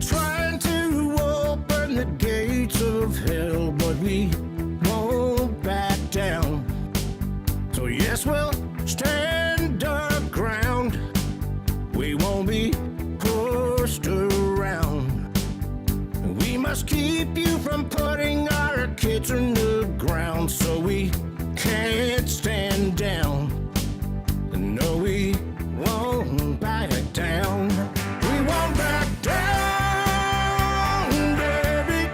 trying to open the gates of hell, but we won't back down. So yes, we'll stand our ground. We won't be pushed around. We must keep you from putting our kids in the ground, so we can't stand down. No, we won't back down. We won't back down, baby.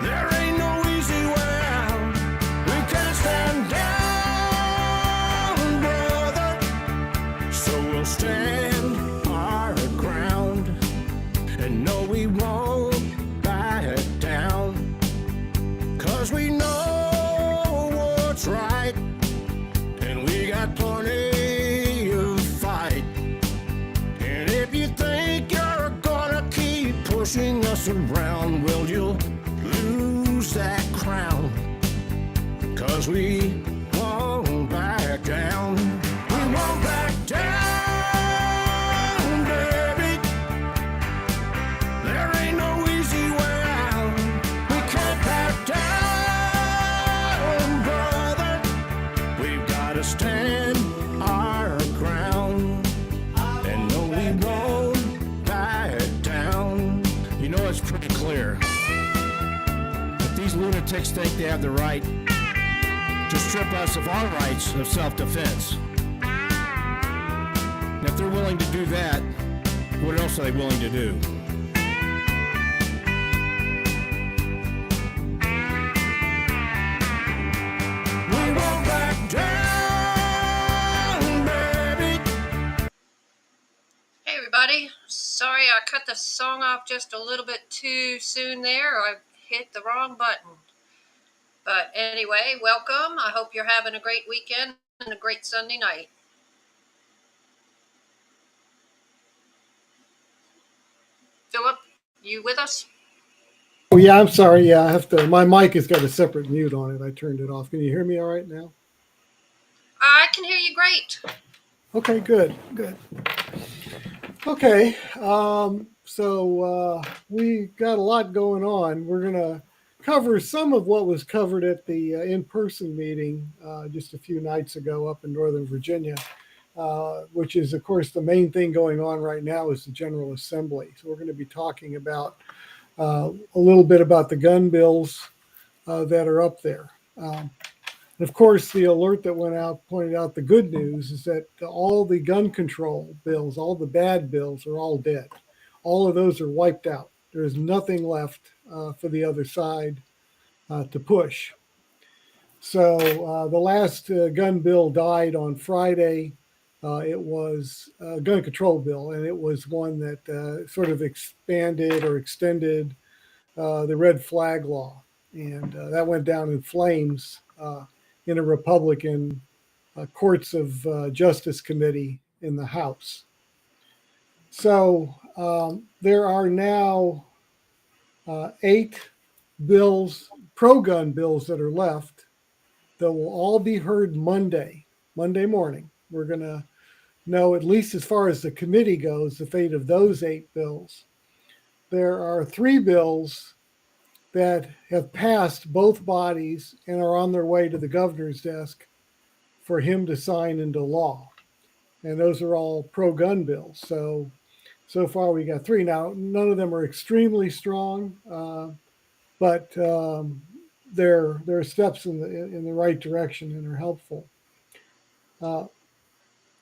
There ain't no easy way out. We can't stand down, brother. So we'll stand our ground. And no, we won't back down. 'Cause we know what's right. And we got plenty of fight. And if you think you're gonna keep pushing us around, well, you'll lose that crown. 'Cause we won't back down. We won't back down, baby. There ain't no easy way out. We can't back down, brother. We've gotta stand our ground. And no, we won't back down. You know, it's pretty clear that these lunatics think they have the right to strip us of our rights of self-defense. And if they're willing to do that, what else are they willing to do? We won't back down, baby. Hey everybody, sorry I cut the song off just a little bit too soon there. I hit the wrong button. But anyway, welcome. I hope you're having a great weekend and a great Sunday night. Philip, you with us? Oh yeah, I'm sorry. Yeah, I have to. My mic has got a separate mute on it. I turned it off. Can you hear me all right now? I can hear you great. Okay, good. Okay, so we got a lot going on. We're gonna cover some of what was covered at the in-person meeting just a few nights ago up in Northern Virginia, which is, of course, the main thing going on right now is the General Assembly. So we're going to be talking about a little bit about the gun bills that are up there. And of course, the alert that went out pointed out the good news is that all the gun control bills, all the bad bills are all dead. All of those are wiped out. There is nothing left for the other side to push. So the last gun bill died on Friday. It was a gun control bill, and it was one that sort of expanded or extended the red flag law. And that went down in flames in a Republican Courts of Justice Committee in the House. So there are now 8 bills, pro-gun bills that are left that will all be heard Monday morning. We're going to know, at least as far as the committee goes, the fate of those 8 bills. There are 3 bills that have passed both bodies and are on their way to the governor's desk for him to sign into law. And those are all pro-gun bills. So far we got 3. Now, none of them are extremely strong, but they're steps in the right direction and are helpful.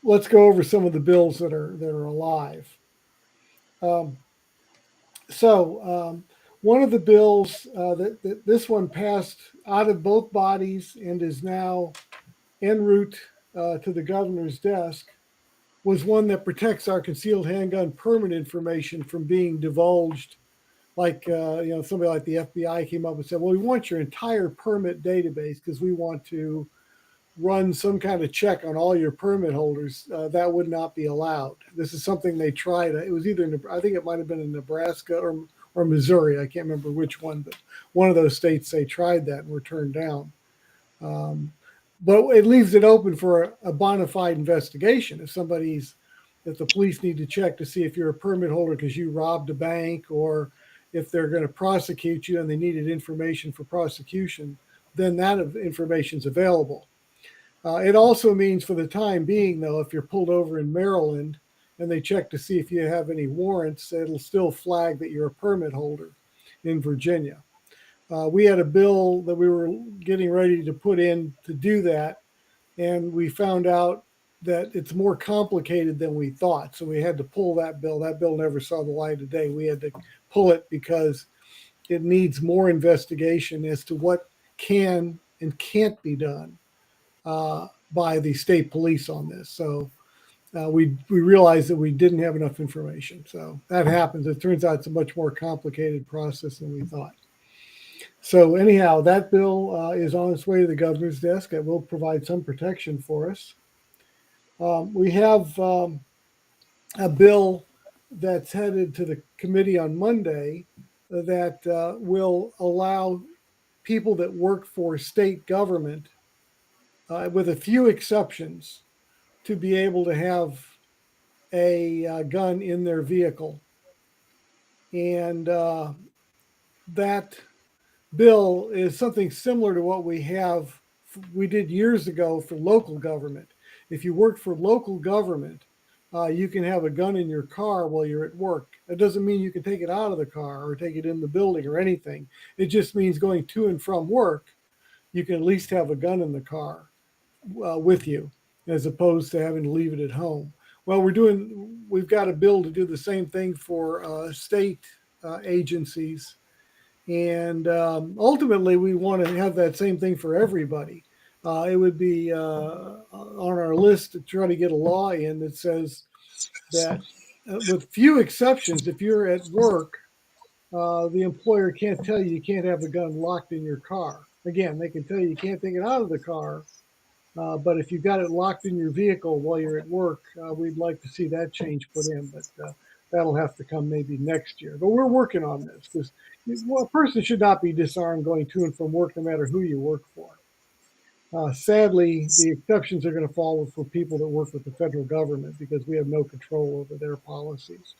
Let's go over some of the bills that are alive. One of the bills this one passed out of both bodies and is now en route to the governor's desk was one that protects our concealed handgun permit information from being divulged. Like, somebody like the FBI came up and said, well, we want your entire permit database because we want to run some kind of check on all your permit holders. That would not be allowed. This is something they tried. It was either, I think it might have been in Nebraska or Missouri. I can't remember which one, but one of those states they tried that and were turned down. But it leaves it open for a bona fide investigation. If somebody's if the police need to check to see if you're a permit holder because you robbed a bank, or if they're going to prosecute you and they needed information for prosecution, then that information is available. It also means for the time being, though, if you're pulled over in Maryland and they check to see if you have any warrants, it'll still flag that you're a permit holder in Virginia. We had a bill that we were getting ready to put in to do that, and we found out that it's more complicated than we thought. So we had to pull that bill. That bill never saw the light of day. We had to pull it because it needs more investigation as to what can and can't be done by the state police on this. So we realized that we didn't have enough information. So that happens. It turns out it's a much more complicated process than we thought. So anyhow, that bill is on its way to the governor's desk. It will provide some protection for us. We have a bill that's headed to the committee on Monday that will allow people that work for state government, with a few exceptions, to be able to have a gun in their vehicle. And that bill is something similar to what we did years ago for local government. If you work for local government, you can have a gun in your car while you're at work. It doesn't mean you can take it out of the car or take it in the building or anything. It just means going to and from work, you can at least have a gun in the car with you, as opposed to having to leave it at home. Well, we've got a bill to do the same thing for state agencies. And ultimately, we want to have that same thing for everybody. It would be on our list to try to get a law in that says that, with few exceptions, if you're at work, the employer can't tell you can't have a gun locked in your car. Again, they can tell you can't take it out of the car, but if you've got it locked in your vehicle while you're at work, we'd like to see that change put in. But that'll have to come maybe next year. But we're working on this because a person should not be disarmed going to and from work, no matter who you work for. Sadly, the exceptions are going to fall for people that work with the federal government because we have no control over their policies.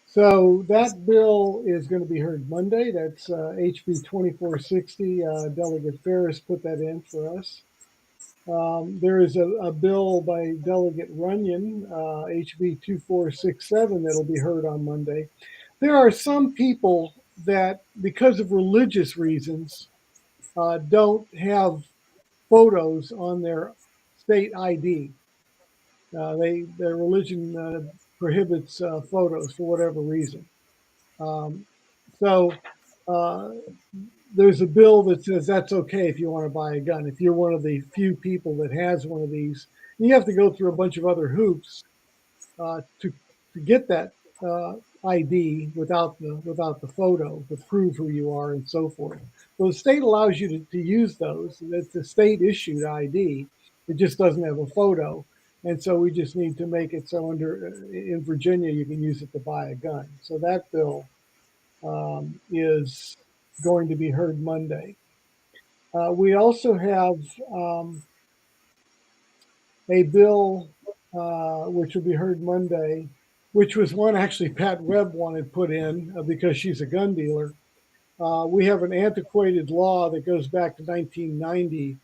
So that bill is going to be heard Monday. That's HB 2460. Delegate Ferris put that in for us. There is a bill by Delegate Runyon, HB 2467, that'll be heard on Monday. There are some people that, because of religious reasons, don't have photos on their state ID. Their religion prohibits photos for whatever reason. So there's a bill that says that's okay if you want to buy a gun. If you're one of the few people that has one of these, you have to go through a bunch of other hoops to get that ID without the photo to prove who you are and so forth. Well, the state allows you to use those. It's a state issued ID. It just doesn't have a photo. And so we just need to make it so in Virginia, you can use it to buy a gun. So that bill is going to be heard Monday. We also have a bill which will be heard Monday, which was one actually Pat Webb wanted put in because she's a gun dealer. We have an antiquated law that goes back to 1990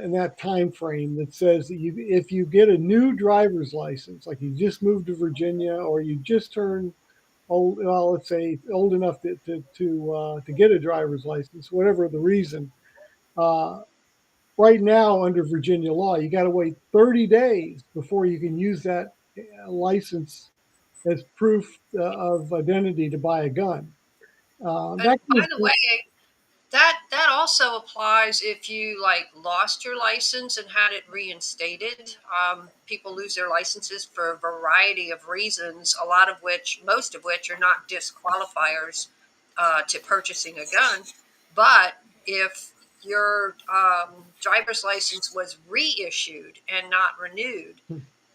in that time frame that says that if you get a new driver's license, like you just moved to Virginia or you just turned old, well, let's say old enough to get a driver's license, whatever the reason. Right now, under Virginia law, you got to wait 30 days before you can use that license as proof of identity to buy a gun. By the way, that also applies if you lost your license and had it reinstated. People lose their licenses for a variety of reasons, most of which are not disqualifiers to purchasing a gun. But if your driver's license was reissued and not renewed,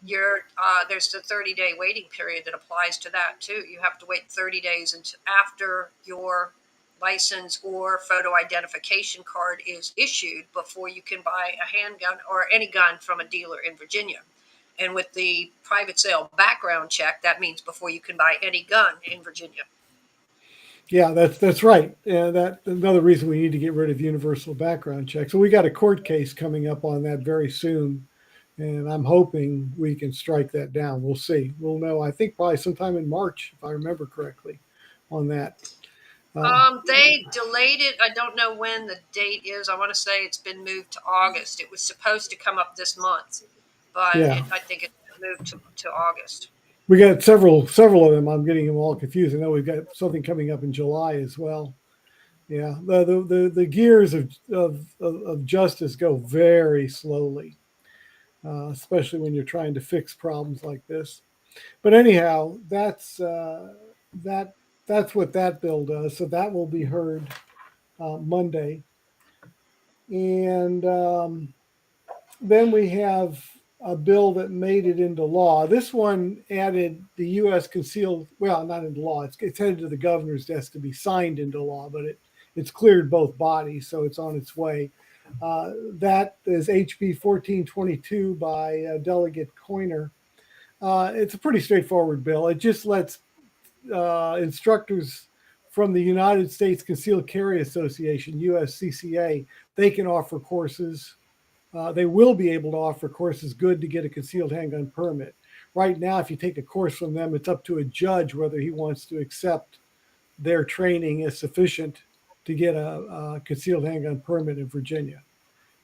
there's a 30-day waiting period that applies to that too. You have to wait 30 days after your license or photo identification card is issued before you can buy a handgun or any gun from a dealer in Virginia. And with the private sale background check, that means before you can buy any gun in Virginia. Yeah, that's right. And that's another reason we need to get rid of universal background checks. So we got a court case coming up on that very soon, and I'm hoping we can strike that down. We'll see. We'll know. I think probably sometime in March, if I remember correctly, on that. They delayed it. I don't know when the date is. I want to say it's been moved to August. It was supposed to come up this month, but Yeah, I think it's moved to August. we got several of them. I'm getting them all confused. I know we've got something coming up in July as well. Yeah, the gears of justice go very slowly, especially when you're trying to fix problems like this. But anyhow, that that's what that bill does. So that will be heard Monday, and then we have a bill that made it into law. This one added the U.S. concealed, well, not into law. It's headed to the governor's desk to be signed into law, but it's cleared both bodies, so it's on its way. That is HB 1422 by Delegate Coiner. It's a pretty straightforward bill. It just lets instructors from the United States Concealed Carry Association, USCCA, they can offer courses. They will be able to offer courses good to get a concealed handgun permit. Right now, if you take a course from them, it's up to a judge whether he wants to accept their training as sufficient to get a concealed handgun permit in Virginia.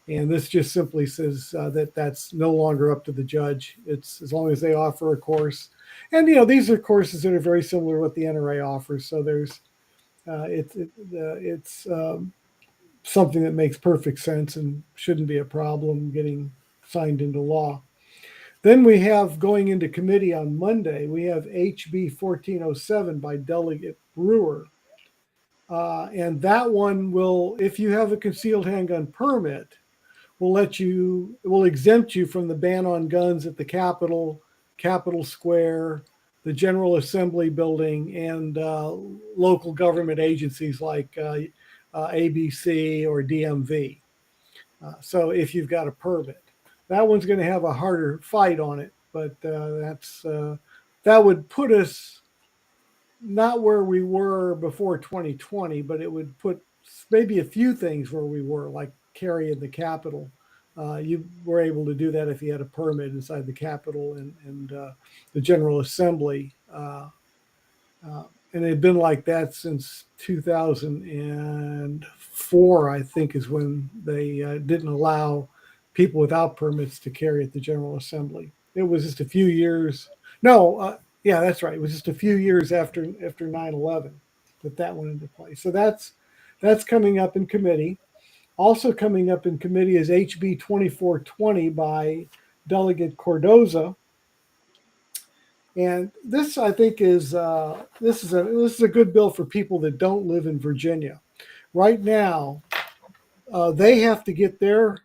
And this just simply says that that's no longer up to the judge. It's as long as they offer a course. And, these are courses that are very similar to what the NRA offers. So there's, it's something that makes perfect sense and shouldn't be a problem getting signed into law. Then we have going into committee on Monday, we have HB 1407 by Delegate Brewer. And that one will, if you have a concealed handgun permit, will exempt you from the ban on guns at the Capitol, Capitol Square, the General Assembly building, and local government agencies like ABC or DMV. So if you've got a permit, that one's going to have a harder fight on it, but that would put us not where we were before 2020, but it would put maybe a few things where we were, like carry in the Capitol. You were able to do that if you had a permit inside the Capitol and the General Assembly. And it had been like that since 2004, I think, is when they didn't allow people without permits to carry at the General Assembly. It was just a few years. No, yeah, that's right. It was just a few years after 9/11 that went into place. So that's coming up in committee. Also coming up in committee is HB 2420 by Delegate Cordoza. And this, I think, is this is a good bill for people that don't live in Virginia. Right now, they have to get their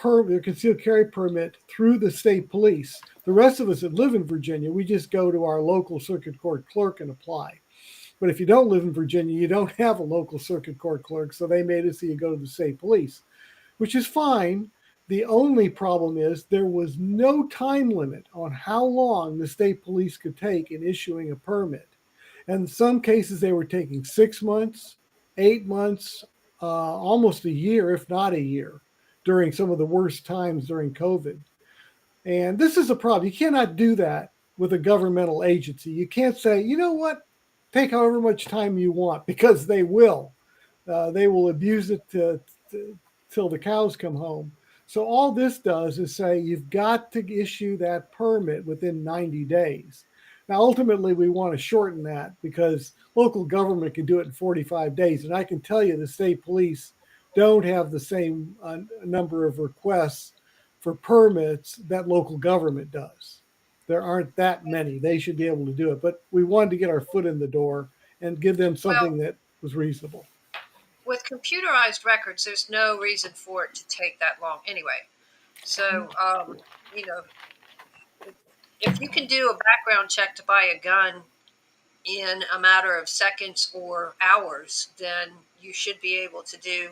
concealed carry permit through the state police. The rest of us that live in Virginia, we just go to our local circuit court clerk and apply. But if you don't live in Virginia, you don't have a local circuit court clerk, so they made it so you go to the state police, which is fine. The only problem is there was no time limit on how long the state police could take in issuing a permit. And in some cases, they were taking 6 months, 8 months, almost a year, if not a year, during some of the worst times during COVID. And this is a problem. You cannot do that with a governmental agency. You can't say, you know what, take however much time you want, because they will. They will abuse it till the cows come home. So all this does is say you've got to issue that permit within 90 days. Now, ultimately, we want to shorten that because local government can do it in 45 days. And I can tell you the state police don't have the same number of requests for permits that local government does. There aren't that many. They should be able to do it. But we wanted to get our foot in the door and give them something that was reasonable. With computerized records, there's no reason for it to take that long anyway. So, if you can do a background check to buy a gun in a matter of seconds or hours, then you should be able to do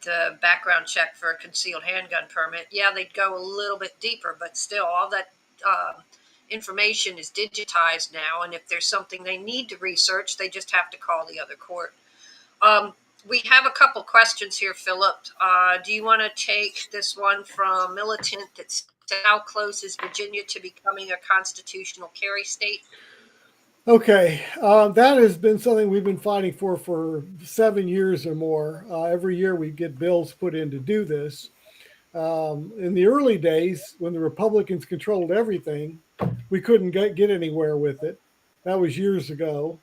the background check for a concealed handgun permit. Yeah, they'd go a little bit deeper, but still, all that information is digitized now, and if there's something they need to research, they just have to call the other court. We have a couple questions here, Philip. Do you want to take this one from Militant that says, how close is Virginia to becoming a constitutional carry state? Okay, that has been something we've been fighting for 7 years or more. Every year we get bills put in to do this. In the early days, when the Republicans controlled everything, we couldn't get anywhere with it. That was years ago.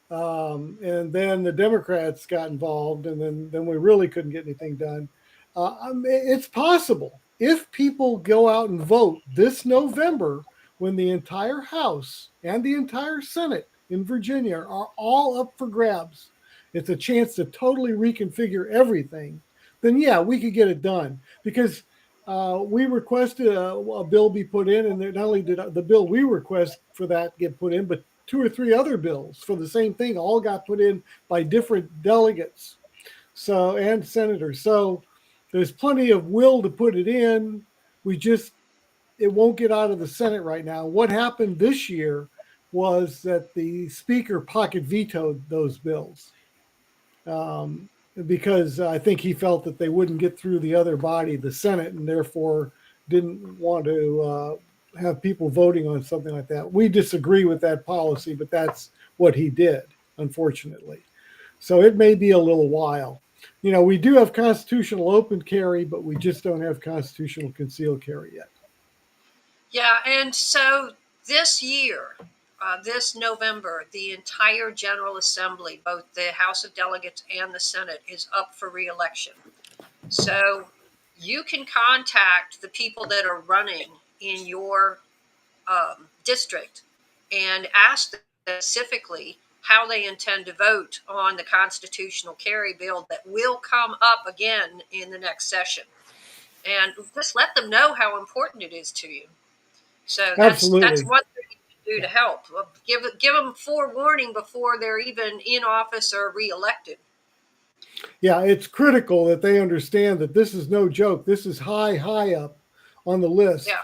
And then the Democrats got involved, and then we really couldn't get anything done. It's possible if people go out and vote this November, when the entire House and the entire Senate in Virginia are all up for grabs. It's a chance to totally reconfigure everything. Then yeah, we could get it done, because we requested a bill be put in, and not only did the bill we request for that get put in, but 2 or 3 other bills for the same thing all got put in by different delegates, so, and senators. So there's plenty of will to put it in. It won't get out of the Senate right now. What happened this year was that the speaker pocket vetoed those bills, because I think he felt that they wouldn't get through the other body, the Senate, and therefore didn't want to have people voting on something like that. We disagree with that policy, but that's what he did, unfortunately. So it may be a little while. We do have constitutional open carry, but we just don't have constitutional concealed carry yet. Yeah, and so this year, this November, the entire General Assembly, both the House of Delegates and the Senate, is up for re-election. So you can contact the people that are running in your district and ask them specifically how they intend to vote on the constitutional carry bill that will come up again in the next session. And just let them know how important it is to you. So that's one thing you can do to help. Give them forewarning before they're even in office or reelected. Yeah, it's critical that they understand that this is no joke. This is high up on the list. Yeah.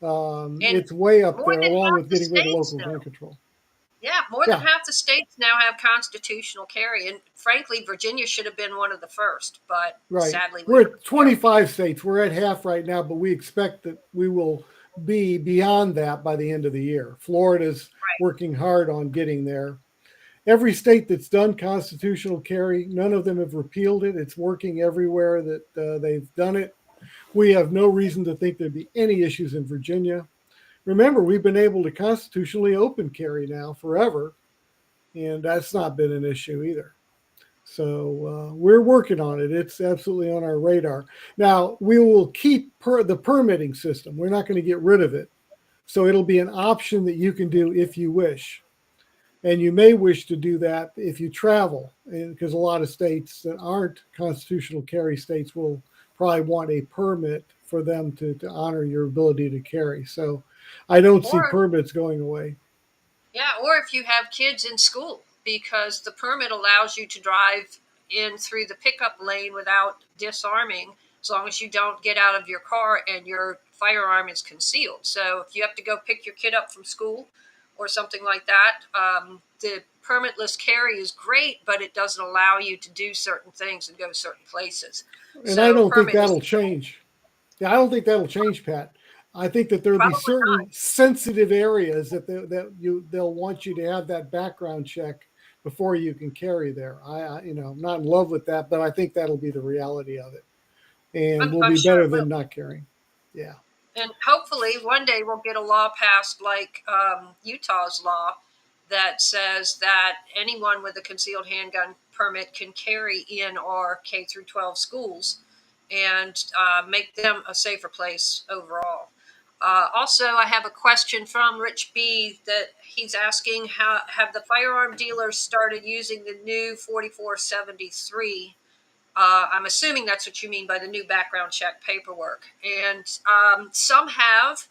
It's way up there, along with getting rid of local gun control. Yeah, more than half the states now have constitutional carry, and frankly, Virginia should have been one of the first, but sadly, we're at 25 states. We're at half right now, but we expect that we will be beyond that by the end of the year. Florida's working hard on getting there. Every state that's done constitutional carry, none of them have repealed it. It's working everywhere that they've done it. We have no reason to think there'd be any issues in Virginia. Remember, we've been able to constitutionally open carry now forever, and that's not been an issue either. So we're working on it. It's absolutely on our radar. Now, we will keep the permitting system. We're not going to get rid of it. So it'll be an option that you can do if you wish. And you may wish to do that if you travel, because a lot of states that aren't constitutional carry states will probably want a permit for them to honor your ability to carry. So I don't see permits going away. Yeah, or if you have kids in school, because the permit allows you to drive in through the pickup lane without disarming, as long as you don't get out of your car and your firearm is concealed. So if you have to go pick your kid up from school or something like that, the permitless carry is great, but it doesn't allow you to do certain things and go certain places. And so I don't think that'll change. Yeah, I don't think that'll change, Pat. I think that there'll be certain sensitive areas that they'll want you to have that background check before you can carry there. I'm not in love with that, but I think that'll be the reality of it, and will be better than not carrying. Yeah. And hopefully one day we'll get a law passed like Utah's law that says that anyone with a concealed handgun permit can carry in our K through 12 schools and make them a safer place overall. Also, I have a question from Rich B that he's asking, how have the firearm dealers started using the new 4473? I'm assuming that's what you mean by the new background check paperwork. And some have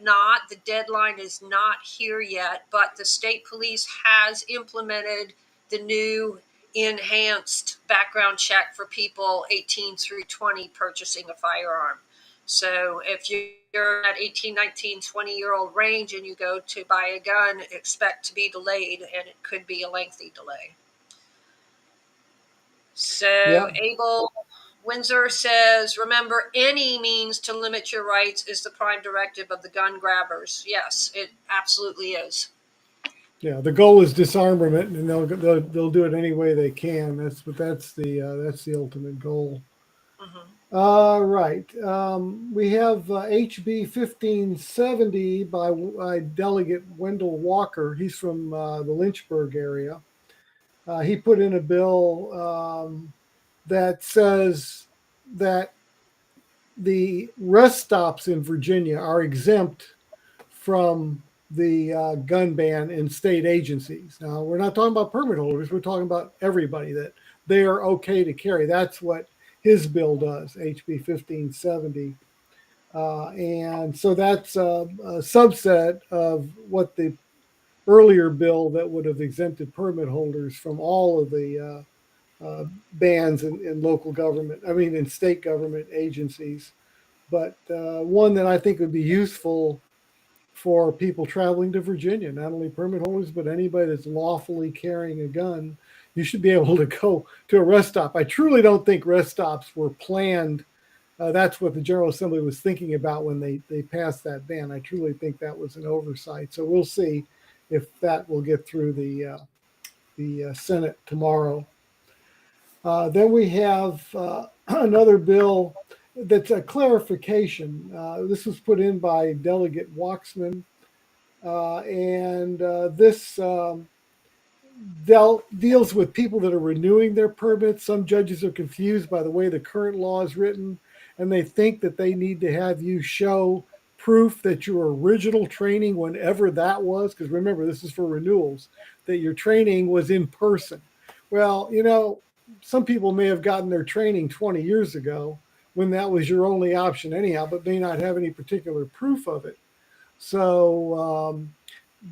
not. The deadline is not here yet, but the state police has implemented the new enhanced background check for people 18 through 20 purchasing a firearm. So if you're you're at 18, 19, 20-year-old range and you go to buy a gun, expect to be delayed, and it could be a lengthy delay. So Yeah. Abel Windsor says, remember, any means to limit your rights is the prime directive of the gun grabbers. Yes, it absolutely is. Yeah, the goal is disarmament, and they'll do it any way they can. That's the ultimate goal. Right. We have HB 1570 by Delegate Wendell Walker. He's from the Lynchburg area. He put in a bill that says that the rest stops in Virginia are exempt from the gun ban in state agencies. Now, we're not talking about permit holders. We're talking about everybody, that they are okay to carry. That's what his bill does, HB 1570. And so that's a subset of what the earlier bill that would have exempted permit holders from all of the bans in local government, in state government agencies. But one that I think would be useful for people traveling to Virginia, not only permit holders, but anybody that's lawfully carrying a gun. You should be able to go to a rest stop. I truly don't think rest stops were planned. That's what the General Assembly was thinking about when they passed that ban. I truly think that was an oversight. So we'll see if that will get through the Senate tomorrow. Then we have another bill that's a clarification. This was put in by Delegate Waxman, and this deals with people that are renewing their permits. Some judges are confused by the way the current law is written, and they think that they need to have you show proof that your original training, whenever that was, because remember, this is for renewals, that your training was in person. Well, some people may have gotten their training 20 years ago when that was your only option anyhow, but may not have any particular proof of it. So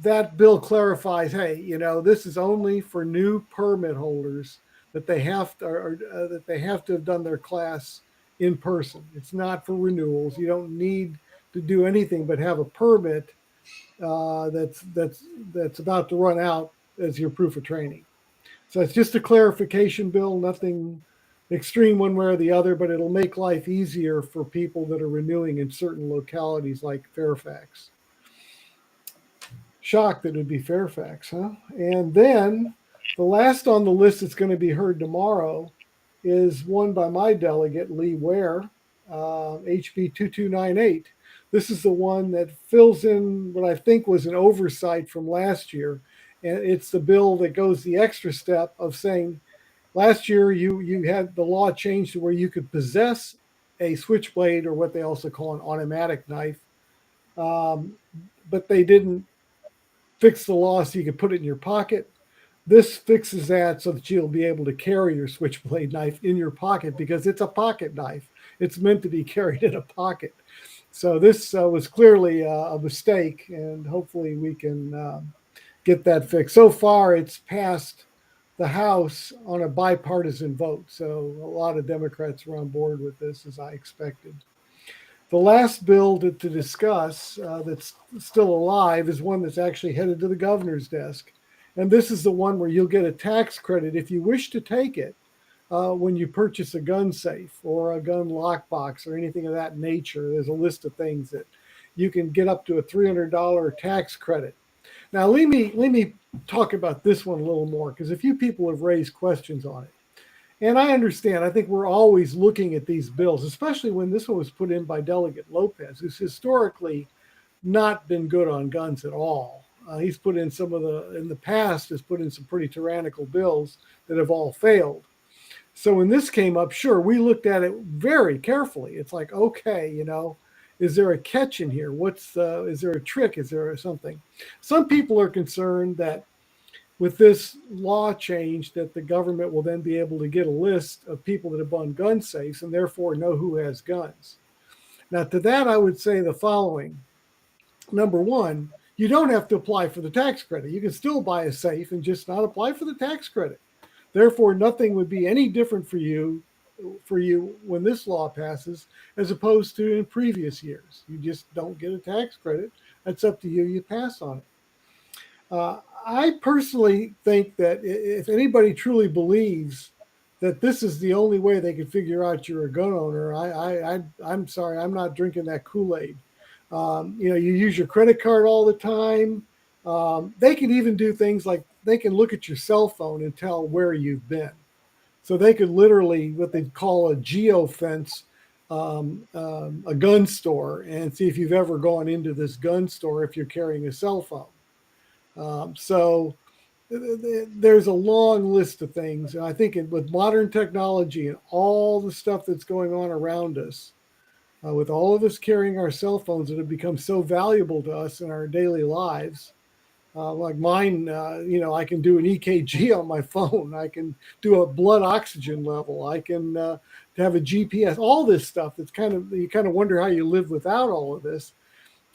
that bill clarifies, hey, this is only for new permit holders, that they have to have done their class in person. It's not for renewals. You don't need to do anything but have a permit that's about to run out as your proof of training. So it's just a clarification bill, nothing extreme one way or the other, but it'll make life easier for people that are renewing in certain localities like Fairfax. Shocked that it would be Fairfax, huh? And then the last on the list that's going to be heard tomorrow is one by my delegate, Lee Ware, HB 2298. This is the one that fills in what I think was an oversight from last year. And it's the bill that goes the extra step of saying, last year you had the law changed to where you could possess a switchblade, or what they also call an automatic knife, but they didn't fix the law so you could put it in your pocket. This fixes that so that you'll be able to carry your switchblade knife in your pocket, because it's a pocket knife. It's meant to be carried in a pocket. So this was clearly a mistake, and hopefully we can get that fixed. So far, it's passed the House on a bipartisan vote. So a lot of Democrats are on board with this, as I expected. The last bill to discuss that's still alive is one that's actually headed to the governor's desk. And this is the one where you'll get a tax credit if you wish to take it when you purchase a gun safe or a gun lockbox or anything of that nature. There's a list of things that you can get up to a $300 tax credit. Now, let me talk about this one a little more, because a few people have raised questions on it. And I understand. I think we're always looking at these bills, especially when this one was put in by Delegate Lopez, who's historically not been good on guns at all. He's put in in the past, has put in some pretty tyrannical bills that have all failed. So when this came up, sure, we looked at it very carefully. It's like, okay, is there a catch in here? Is there a trick? Is there something? Some people are concerned that with this law change, that the government will then be able to get a list of people that have bought gun safes and therefore know who has guns. Now, to that, I would say the following. Number one, you don't have to apply for the tax credit. You can still buy a safe and just not apply for the tax credit. Therefore, nothing would be any different for you for you when this law passes, as opposed to in previous years. You just don't get a tax credit. That's up to you. You pass on it. I personally think that if anybody truly believes that this is the only way they can figure out you're a gun owner, I'm sorry, I'm not drinking that Kool-Aid. You use your credit card all the time. They can even do things like they can look at your cell phone and tell where you've been. So they could literally what they call a geofence a gun store and see if you've ever gone into this gun store if you're carrying a cell phone. So there's a long list of things. And I think with modern technology and all the stuff that's going on around us, with all of us carrying our cell phones that have become so valuable to us in our daily lives, like mine, I can do an EKG on my phone. I can do a blood oxygen level. I can have a GPS, all this stuff that's you kind of wonder how you live without all of this.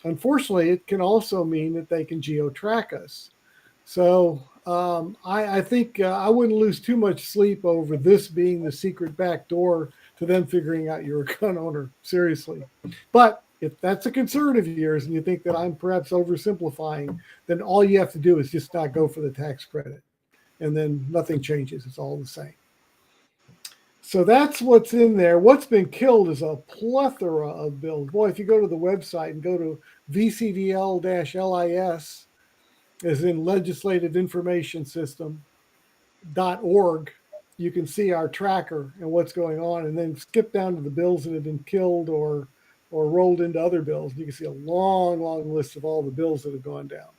Unfortunately, it can also mean that they can geo-track us. So I think I wouldn't lose too much sleep over this being the secret back door to them figuring out you're a gun owner, seriously. But if that's a concern of yours and you think that I'm perhaps oversimplifying, then all you have to do is just not go for the tax credit. And then nothing changes. It's all the same. So that's what's in there. What's been killed is a plethora of bills. Boy, if you go to the website and go to VCDL-LIS, as in Legislative Information System.org, you can see our tracker and what's going on, and then skip down to the bills that have been killed or rolled into other bills. You can see a long, long list of all the bills that have gone down.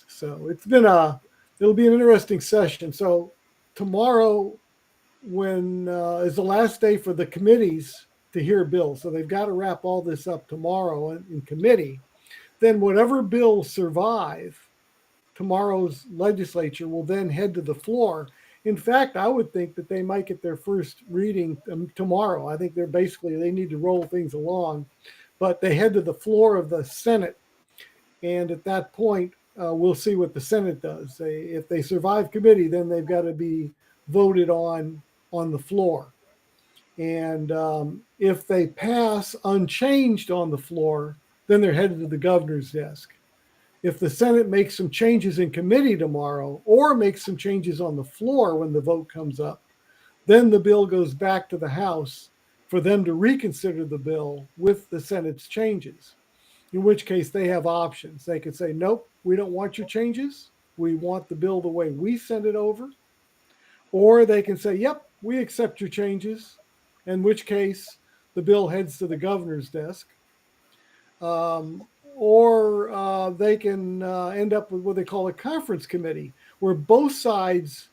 So it'll be an interesting session. So tomorrow when is the last day for the committees to hear bills. So they've got to wrap all this up tomorrow in committee. Then whatever bills survive tomorrow's legislature will then head to the floor. In fact, I would think that they might get their first reading tomorrow. I think they need to roll things along, but they head to the floor of the Senate. And at that point, we'll see what the Senate does. If they survive committee, then they've got to be voted on the floor. And if they pass unchanged on the floor, then they're headed to the governor's desk. If the Senate makes some changes in committee tomorrow or makes some changes on the floor when the vote comes up, then the bill goes back to the House for them to reconsider the bill with the Senate's changes, in which case they have options. They could say, nope, we don't want your changes. We want the bill the way we sent it over. Or they can say, yep, we accept your changes, in which case the bill heads to the governor's desk. Or they can end up with what they call a conference committee, where both sides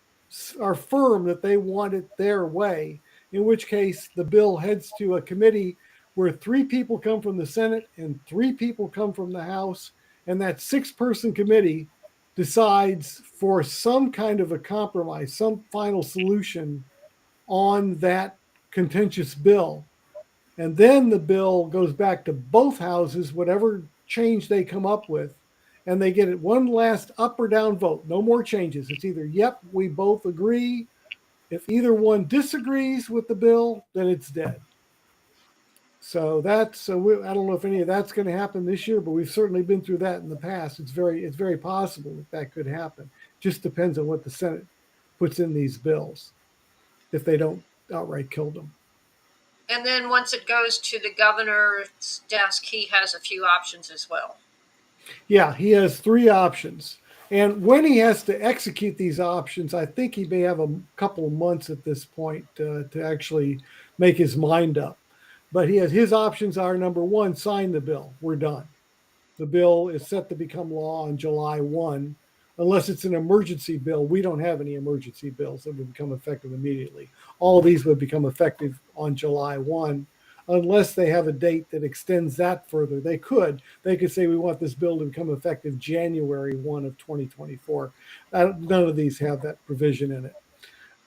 are firm that they want it their way, in which case the bill heads to a committee where 3 people come from the Senate and 3 people come from the House, and that 6-person committee decides for some kind of a compromise, some final solution on that contentious bill. And then the bill goes back to both houses, whatever change they come up with, and they get it one last up or down vote. No more changes. It's either, yep, we both agree. If either one disagrees with the bill, then it's dead. So I don't know if any of that's going to happen this year, but we've certainly been through that in the past. It's very possible that could happen. Just depends on what the Senate puts in these bills, if they don't outright kill them. And then once it goes to the governor's desk, he has a few options as well. Yeah, he has 3 options. And when he has to execute these options, I think he may have a couple of months at this point to actually make his mind up. But his options are, number 1, sign the bill. We're done. The bill is set to become law on July 1. Unless it's an emergency bill. We don't have any emergency bills that would become effective immediately. All these would become effective on July 1, unless they have a date that extends that further. They could say we want this bill to become effective January 1 of 2024. None of these have that provision in it.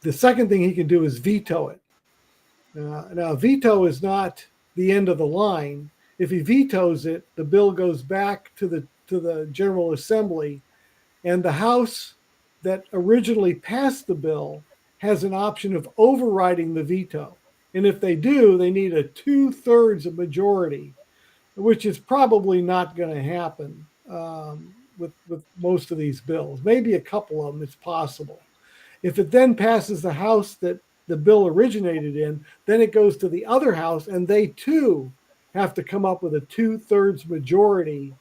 The second thing he can do is veto it. Now, veto is not the end of the line. If he vetoes it, the bill goes back to the General Assembly, and the House that originally passed the bill has an option of overriding the veto. And if they do, they need a 2/3 of majority, which is probably not going to happen with most of these bills. Maybe a couple of them, it's possible. If it then passes the house that the bill originated in, then it goes to the other house, and they too have to come up with a 2/3 majority.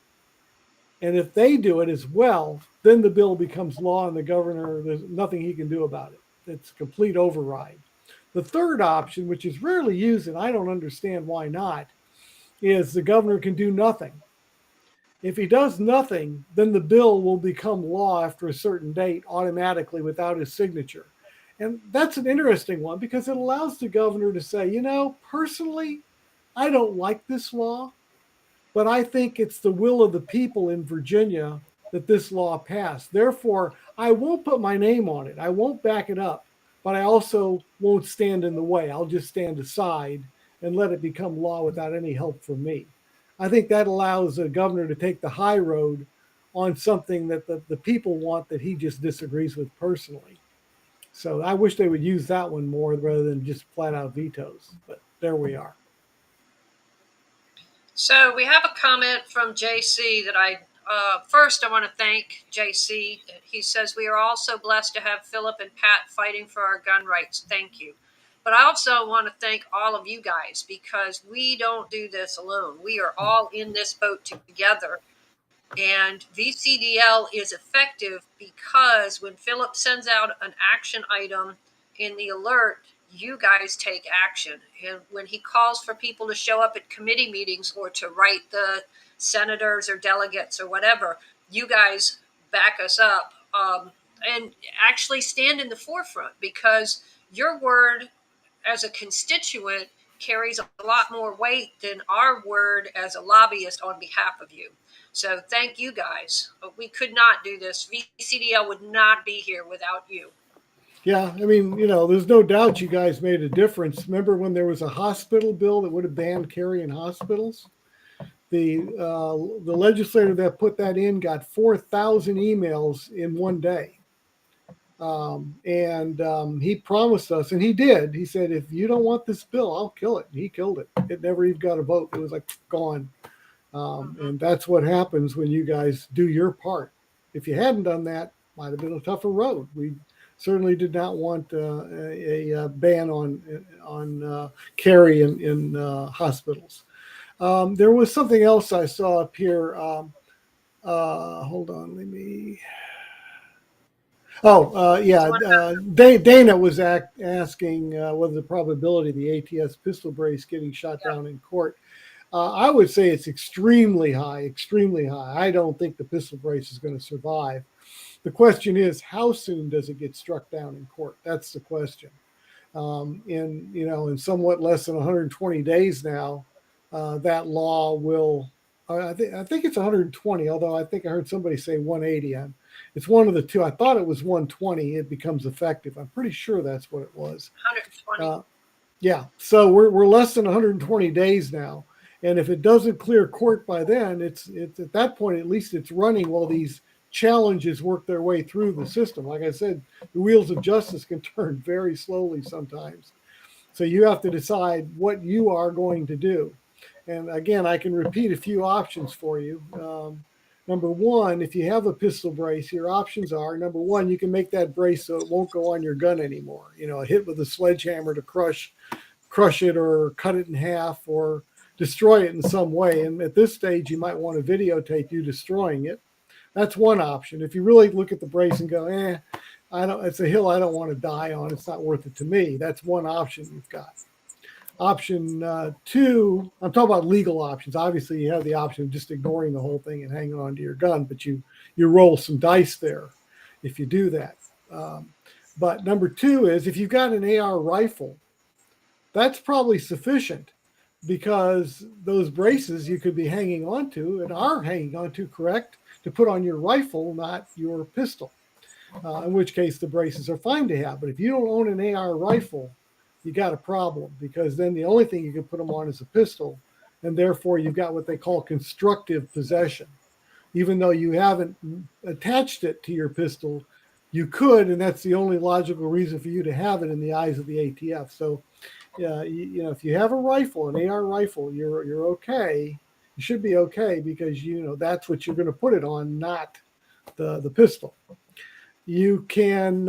And if they do it as well, then the bill becomes law, and the governor, there's nothing he can do about it. It's a complete override. The third option, which is rarely used, and I don't understand why not, is the governor can do nothing. If he does nothing, then the bill will become law after a certain date automatically without his signature. And that's an interesting one because it allows the governor to say, personally, I don't like this law, but I think it's the will of the people in Virginia that this law passed. Therefore, I won't put my name on it. I won't back it up, but I also won't stand in the way. I'll just stand aside and let it become law without any help from me. I think that allows a governor to take the high road on something that the people want that he just disagrees with personally. So I wish they would use that one more rather than just flat out vetoes. But there we are. So we have a comment from JC that first I want to thank JC. He says, we are also blessed to have Philip and Pat fighting for our gun rights. Thank you. But I also want to thank all of you guys because we don't do this alone. We are all in this boat together. And VCDL is effective because when Philip sends out an action item in the alert, you guys take action. And when he calls for people to show up at committee meetings or to write the senators or delegates or whatever, you guys back us up and actually stand in the forefront because your word as a constituent carries a lot more weight than our word as a lobbyist on behalf of you. So thank you guys. We could not do this. VCDL would not be here without you. Yeah, I mean, there's no doubt you guys made a difference. Remember when there was a hospital bill that would have banned carry in hospitals? The legislator that put that in got 4,000 emails in one day. He promised us, and he did. He said, if you don't want this bill, I'll kill it. And he killed it. It never even got a vote. It was like gone. And that's what happens when you guys do your part. If you hadn't done that, might have been a tougher road. We certainly did not want a ban on carry in hospitals. There was something else I saw up here. Hold on, let me. Dana was asking what the probability of the ATS pistol brace getting shot down in court. I would say it's extremely high, extremely high. I don't think the pistol brace is going to survive. The question is, how soon does it get struck down in court? That's the question. In somewhat less than 120 days now, that law will. I think it's 120. Although I think I heard somebody say 180. It's one of the two. I thought it was 120. It becomes effective. I'm pretty sure that's what it was. 120. Yeah. So we're less than 120 days now. And if it doesn't clear court by then, it's at that point, at least it's running while these challenges work their way through the system. Like I said, the wheels of justice can turn very slowly sometimes. So you have to decide what you are going to do. And again, I can repeat a few options for you. Number one, if you have a pistol brace, your options are, number one, you can make that brace so it won't go on your gun anymore. A hit with a sledgehammer to crush it or cut it in half or destroy it in some way. And at this stage, you might want to videotape you destroying it. That's one option. If you really look at the brace and go, it's a hill I don't want to die on. It's not worth it to me. That's one option you've got. Option two, I'm talking about legal options. Obviously, you have the option of just ignoring the whole thing and hanging on to your gun, but you roll some dice there if you do that. But number two is if you've got an AR rifle, that's probably sufficient because those braces you could be hanging onto and are hanging onto, correct, to put on your rifle, not your pistol, in which case the braces are fine to have. But if you don't own an AR rifle, you got a problem because then the only thing you can put them on is a pistol, and therefore you've got what they call constructive possession. Even though you haven't attached it to your pistol, you could, and that's the only logical reason for you to have it in the eyes of the ATF. So Yeah, you know, if you have a rifle, an AR rifle, you're okay. You should be okay because you know that's what you're going to put it on, not the pistol. You can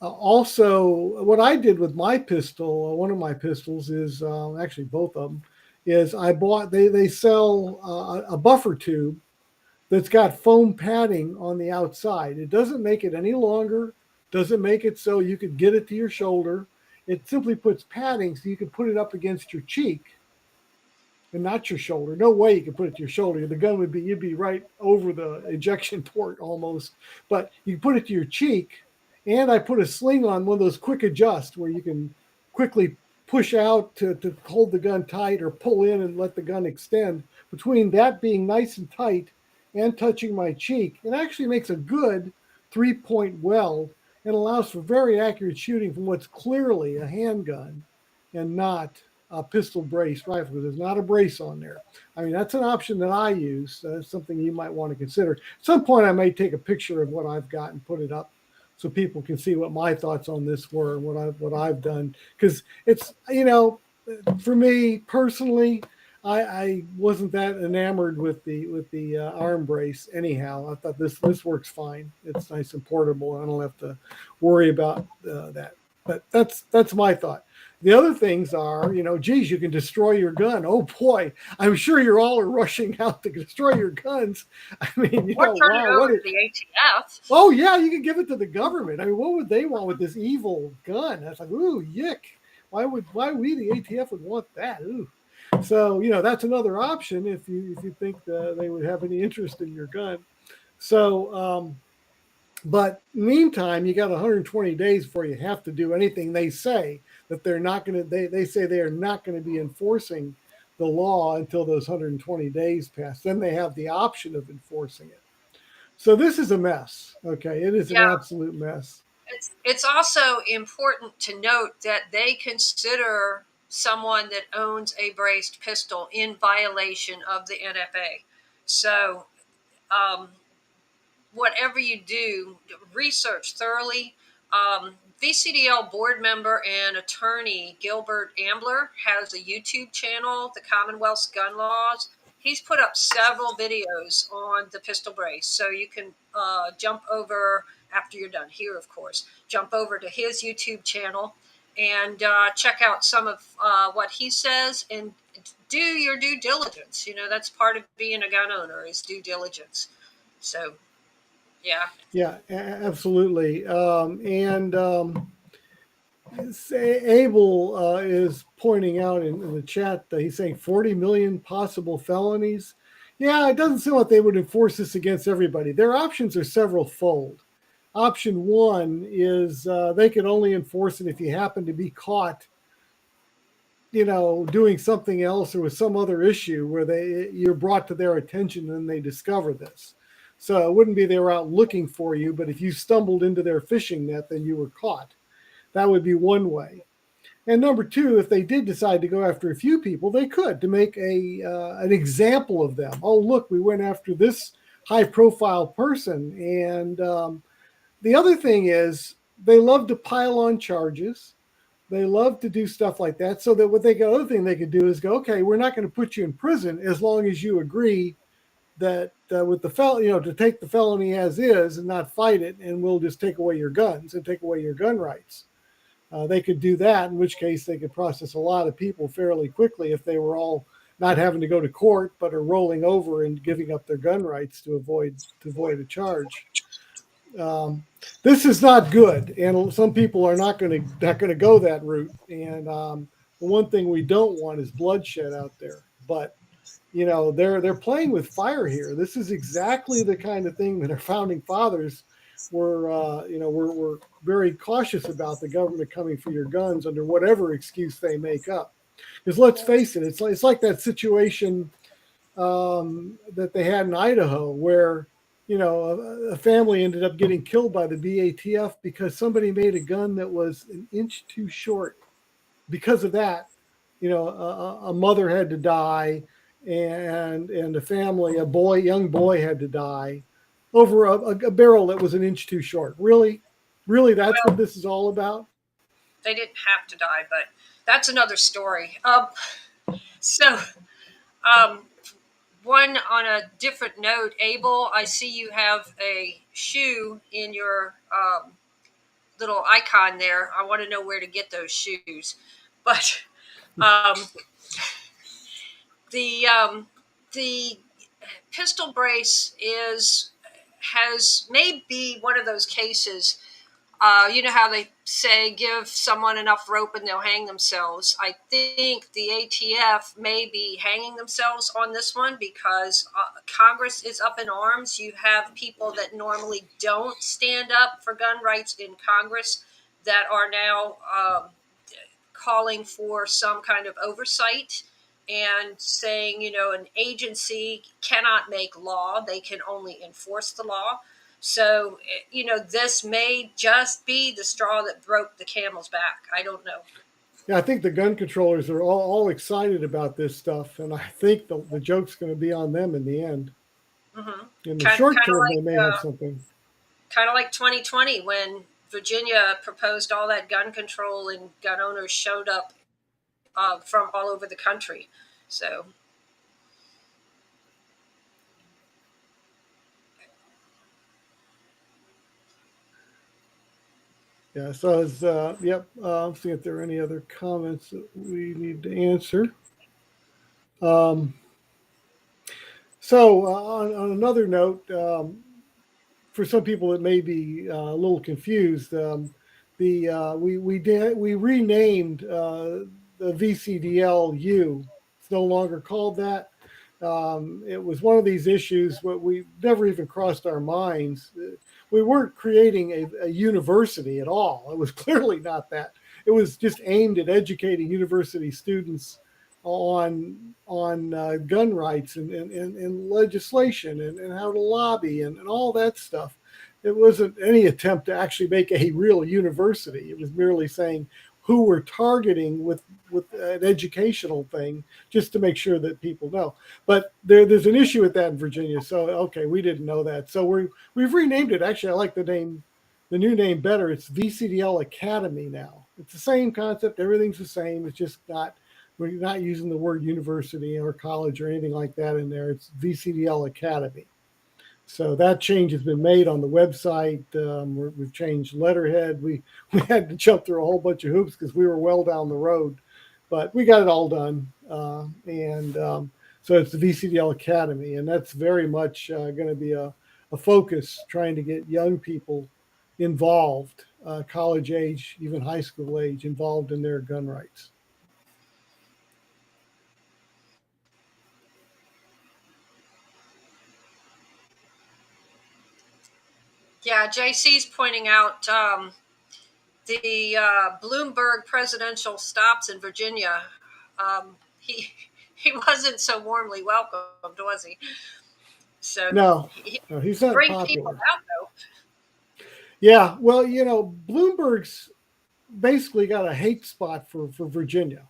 also what I did with my pistol. One of my pistols is actually both of them. Is I bought they sell a buffer tube that's got foam padding on the outside. It doesn't make it any longer, doesn't make it so you could get it to your shoulder. It simply puts padding so you can put it up against your cheek and not your shoulder. No way you can put it to your shoulder. The gun would be, you'd be right over the ejection port almost, but you can put it to your cheek. And I put a sling on, one of those quick adjust where you can quickly push out to hold the gun tight or pull in and let the gun extend. Between that being nice and tight and touching my cheek, it actually makes a good 3-point weld and allows for very accurate shooting from what's clearly a handgun and not a pistol brace rifle. There's not a brace on there. I mean, that's an option that I use. That's something you might want to consider. At some point, I may take a picture of what I've got and put it up so people can see what my thoughts on this were and what I've done. Because it's, you know, for me personally, I wasn't that enamored with the arm brace anyhow. I thought this works fine. It's nice and portable. I don't have to worry about that. But that's my thought. The other things are, you know, geez, you can destroy your gun. Oh boy, I'm sure you're all are rushing out to destroy your guns. I mean, you Or know, turn it wow, over to the ATF. oh yeah, you can give it to the government. I mean, what would they want with this evil gun? That's like, ooh, yick. Why we the ATF would want that? Ooh. So you know that's another option if you think they would have any interest in your gun. So, but meantime, you got 120 days before you have to do anything. They say that they're not going to. They say they are not going to be enforcing the law until those 120 days pass. Then they have the option of enforcing it. So this is a mess. Okay, it is an Yeah. absolute mess. It's also important to note that they consider someone that owns a braced pistol in violation of the NFA. So, um, whatever you do, research thoroughly. VCDL board member and attorney Gilbert Ambler has a YouTube channel, The Commonwealth's Gun Laws. He's put up several videos on the pistol brace, so you can jump over after you're done here, of course. Jump over to his YouTube channel and check out some of what he says and do your due diligence. You know, that's part of being a gun owner is due diligence. So, yeah. Yeah, absolutely. Abel is pointing out in the chat that he's saying 40 million possible felonies. Yeah, it doesn't seem like they would enforce this against everybody. Their options are several fold. Option one is they could only enforce it if you happen to be caught, you know, doing something else or with some other issue where you're brought to their attention and they discover this. So it wouldn't be they were out looking for you, but if you stumbled into their fishing net, then you were caught. That would be one way. And number two, if they did decide to go after a few people, they could to make an example of them. Oh, look, we went after this high-profile person. And the other thing is they love to pile on charges. They love to do stuff like that. So that other thing they could do is go, okay, we're not going to put you in prison as long as you agree that with the to take the felony as is and not fight it, and we'll just take away your guns and take away your gun rights. They could do that, in which case they could process a lot of people fairly quickly if they were all not having to go to court, but are rolling over and giving up their gun rights to avoid a charge. This is not good, and some people are not going to go that route. And the one thing we don't want is bloodshed out there. But you know, they're playing with fire here. This is exactly the kind of thing that our founding fathers were very cautious about, the government coming for your guns under whatever excuse they make up. Because let's face it, it's like that situation that they had in Idaho where, you know, a family ended up getting killed by the BATF because somebody made a gun that was an inch too short. Because of that, you know, a mother had to die, and a family, young boy had to die over a barrel that was an inch too short. Really, that's what this is all about. They didn't have to die, but That's another story. So, um, one on a different note, Abel, I see you have a shoe in your little icon there. I want to know where to get those shoes. But um, the pistol brace may be one of those cases. You know how they say give someone enough rope and they'll hang themselves. I think the ATF may be hanging themselves on this one because Congress is up in arms. You have people that normally don't stand up for gun rights in Congress that are now calling for some kind of oversight and saying, an agency cannot make law, they can only enforce the law. So, this may just be the straw that broke the camel's back. I don't know. Yeah, I think the gun controllers are all excited about this stuff, and I think the joke's going to be on them in the end. Mm-hmm. In the Kind, short kind of term, they like, may have something. kind of like 2020 when Virginia proposed all that gun control and gun owners showed up from all over the country. So, Yeah, so yep. I'm seeing if there are any other comments that we need to answer. Um, so on another note, for some people that may be a little confused, we renamed the VCDL-U. It's no longer called that. It was one of these issues what we never even crossed our minds. We weren't creating a university at all. It was clearly not that. It was just aimed at educating university students on gun rights and legislation and how to lobby and all that stuff. It wasn't any attempt to actually make a real university. It was merely saying who we're targeting with an educational thing, just to make sure that people know. But there's an issue with that in Virginia. So okay, we didn't know that. So we've renamed it. Actually, I like the new name better. It's VCDL Academy now. It's the same concept. Everything's the same. It's just not. We're not using the word university or college or anything like that in there. It's VCDL Academy. So that change has been made on the website. We've changed letterhead. We had to jump through a whole bunch of hoops because we were well down the road, but we got it all done. So it's the VCDL Academy, and that's very much going to be a focus, trying to get young people involved, college age, even high school age, involved in their gun rights. yeah, JC's pointing out the Bloomberg presidential stops in Virginia. He wasn't so warmly welcomed, was he? So No, he no, he's not bring people popular. out though. Yeah, well, Bloomberg's basically got a hate spot for Virginia.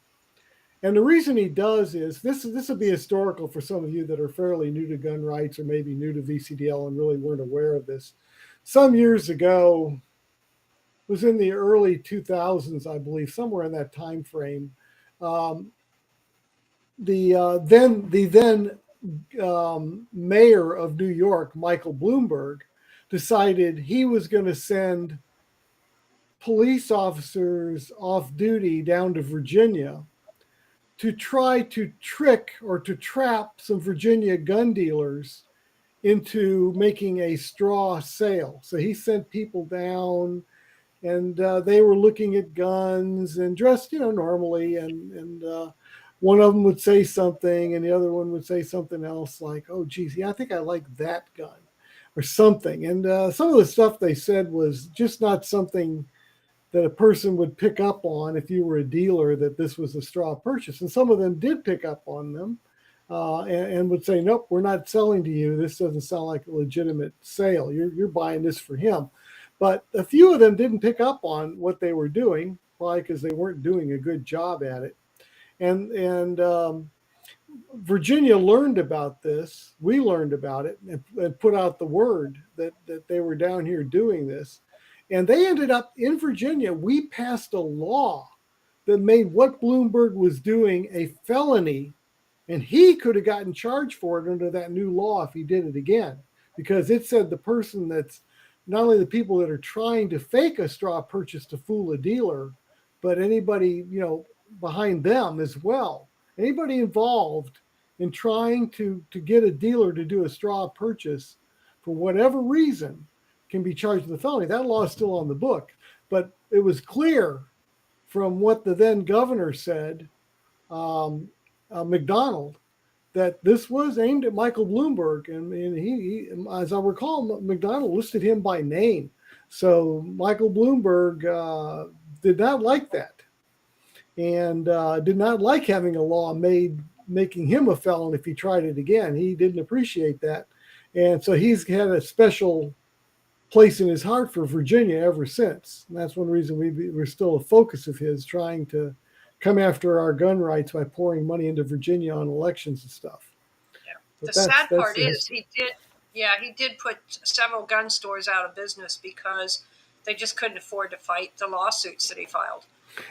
And the reason he does is this will be historical for some of you that are fairly new to gun rights or maybe new to VCDL and really weren't aware of this. Some years ago, it was in the early 2000s, I believe, somewhere in that time frame. Um, the then mayor of New York, Michael Bloomberg, decided he was going to send police officers off duty down to Virginia to try to trick or to trap some Virginia gun dealers into making a straw sale. So he sent people down, and they were looking at guns and dressed, normally. And one of them would say something, and the other one would say something else, like, "Oh, geez, yeah, I think I like that gun," or something. And some of the stuff they said was just not something that a person would pick up on if you were a dealer, that this was a straw purchase. And some of them did pick up on them and would say, "Nope, we're not selling to you. This doesn't sound like a legitimate sale. You're buying this for him." But a few of them didn't pick up on what they were doing, probably because they weren't doing a good job at it. And Virginia learned about this. We learned about it and put out the word that they were down here doing this. And they ended up in Virginia. We passed a law that made what Bloomberg was doing a felony, and he could have gotten charged for it under that new law if he did it again, because it said the person that's not only the people that are trying to fake a straw purchase to fool a dealer, but anybody, behind them as well. Anybody involved in trying to get a dealer to do a straw purchase for whatever reason can be charged with a felony. That law is still on the book, but it was clear from what the then governor said, McDonald, that this was aimed at Michael Bloomberg, and he, as I recall, McDonald listed him by name. So Michael Bloomberg did not like that, and did not like having a law making him a felon if he tried it again. He didn't appreciate that, and so he's had a special place in his heart for Virginia ever since. And that's one reason we're still a focus of his, trying to come after our gun rights by pouring money into Virginia on elections and stuff. Yeah. The sad part is he did put several gun stores out of business because they just couldn't afford to fight the lawsuits that he filed.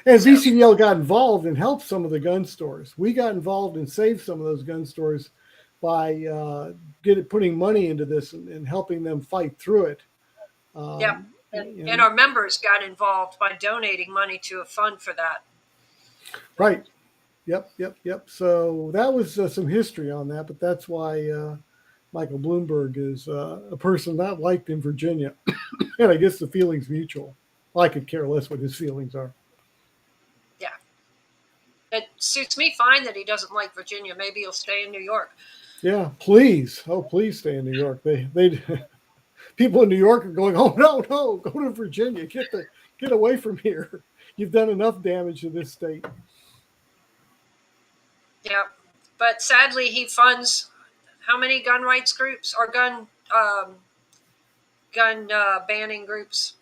And VCDL got involved and helped some of the gun stores. We got involved and saved some of those gun stores by putting money into this and helping them fight through it. And our members got involved by donating money to a fund for that. Right. Yep. So that was some history on that, but that's why Michael Bloomberg is a person not liked in Virginia. And I guess the feeling's mutual. Well, I could care less what his feelings are. Yeah. It suits me fine that he doesn't like Virginia. Maybe he'll stay in New York. Yeah, please. Oh, please stay in New York. They people in New York are going, oh, no, go to Virginia. Get away from here. You've done enough damage to this state. Yeah, but sadly, he funds how many gun rights groups or gun banning groups?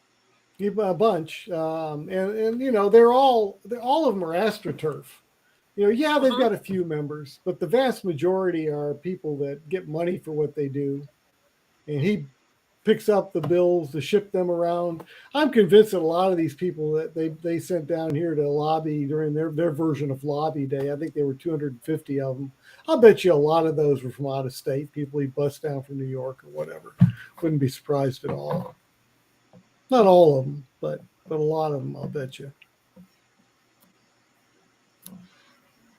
A bunch, and they're all of them are AstroTurf. They've got a few members, but the vast majority are people that get money for what they do, and he picks up the bills to ship them around. I'm convinced that a lot of these people that they sent down here to lobby during their version of lobby day, I think there were 250 of them. I'll bet you a lot of those were from out of state, people he bust down from New York or whatever. Wouldn't be surprised at all. Not all of them, but a lot of them, I'll bet you.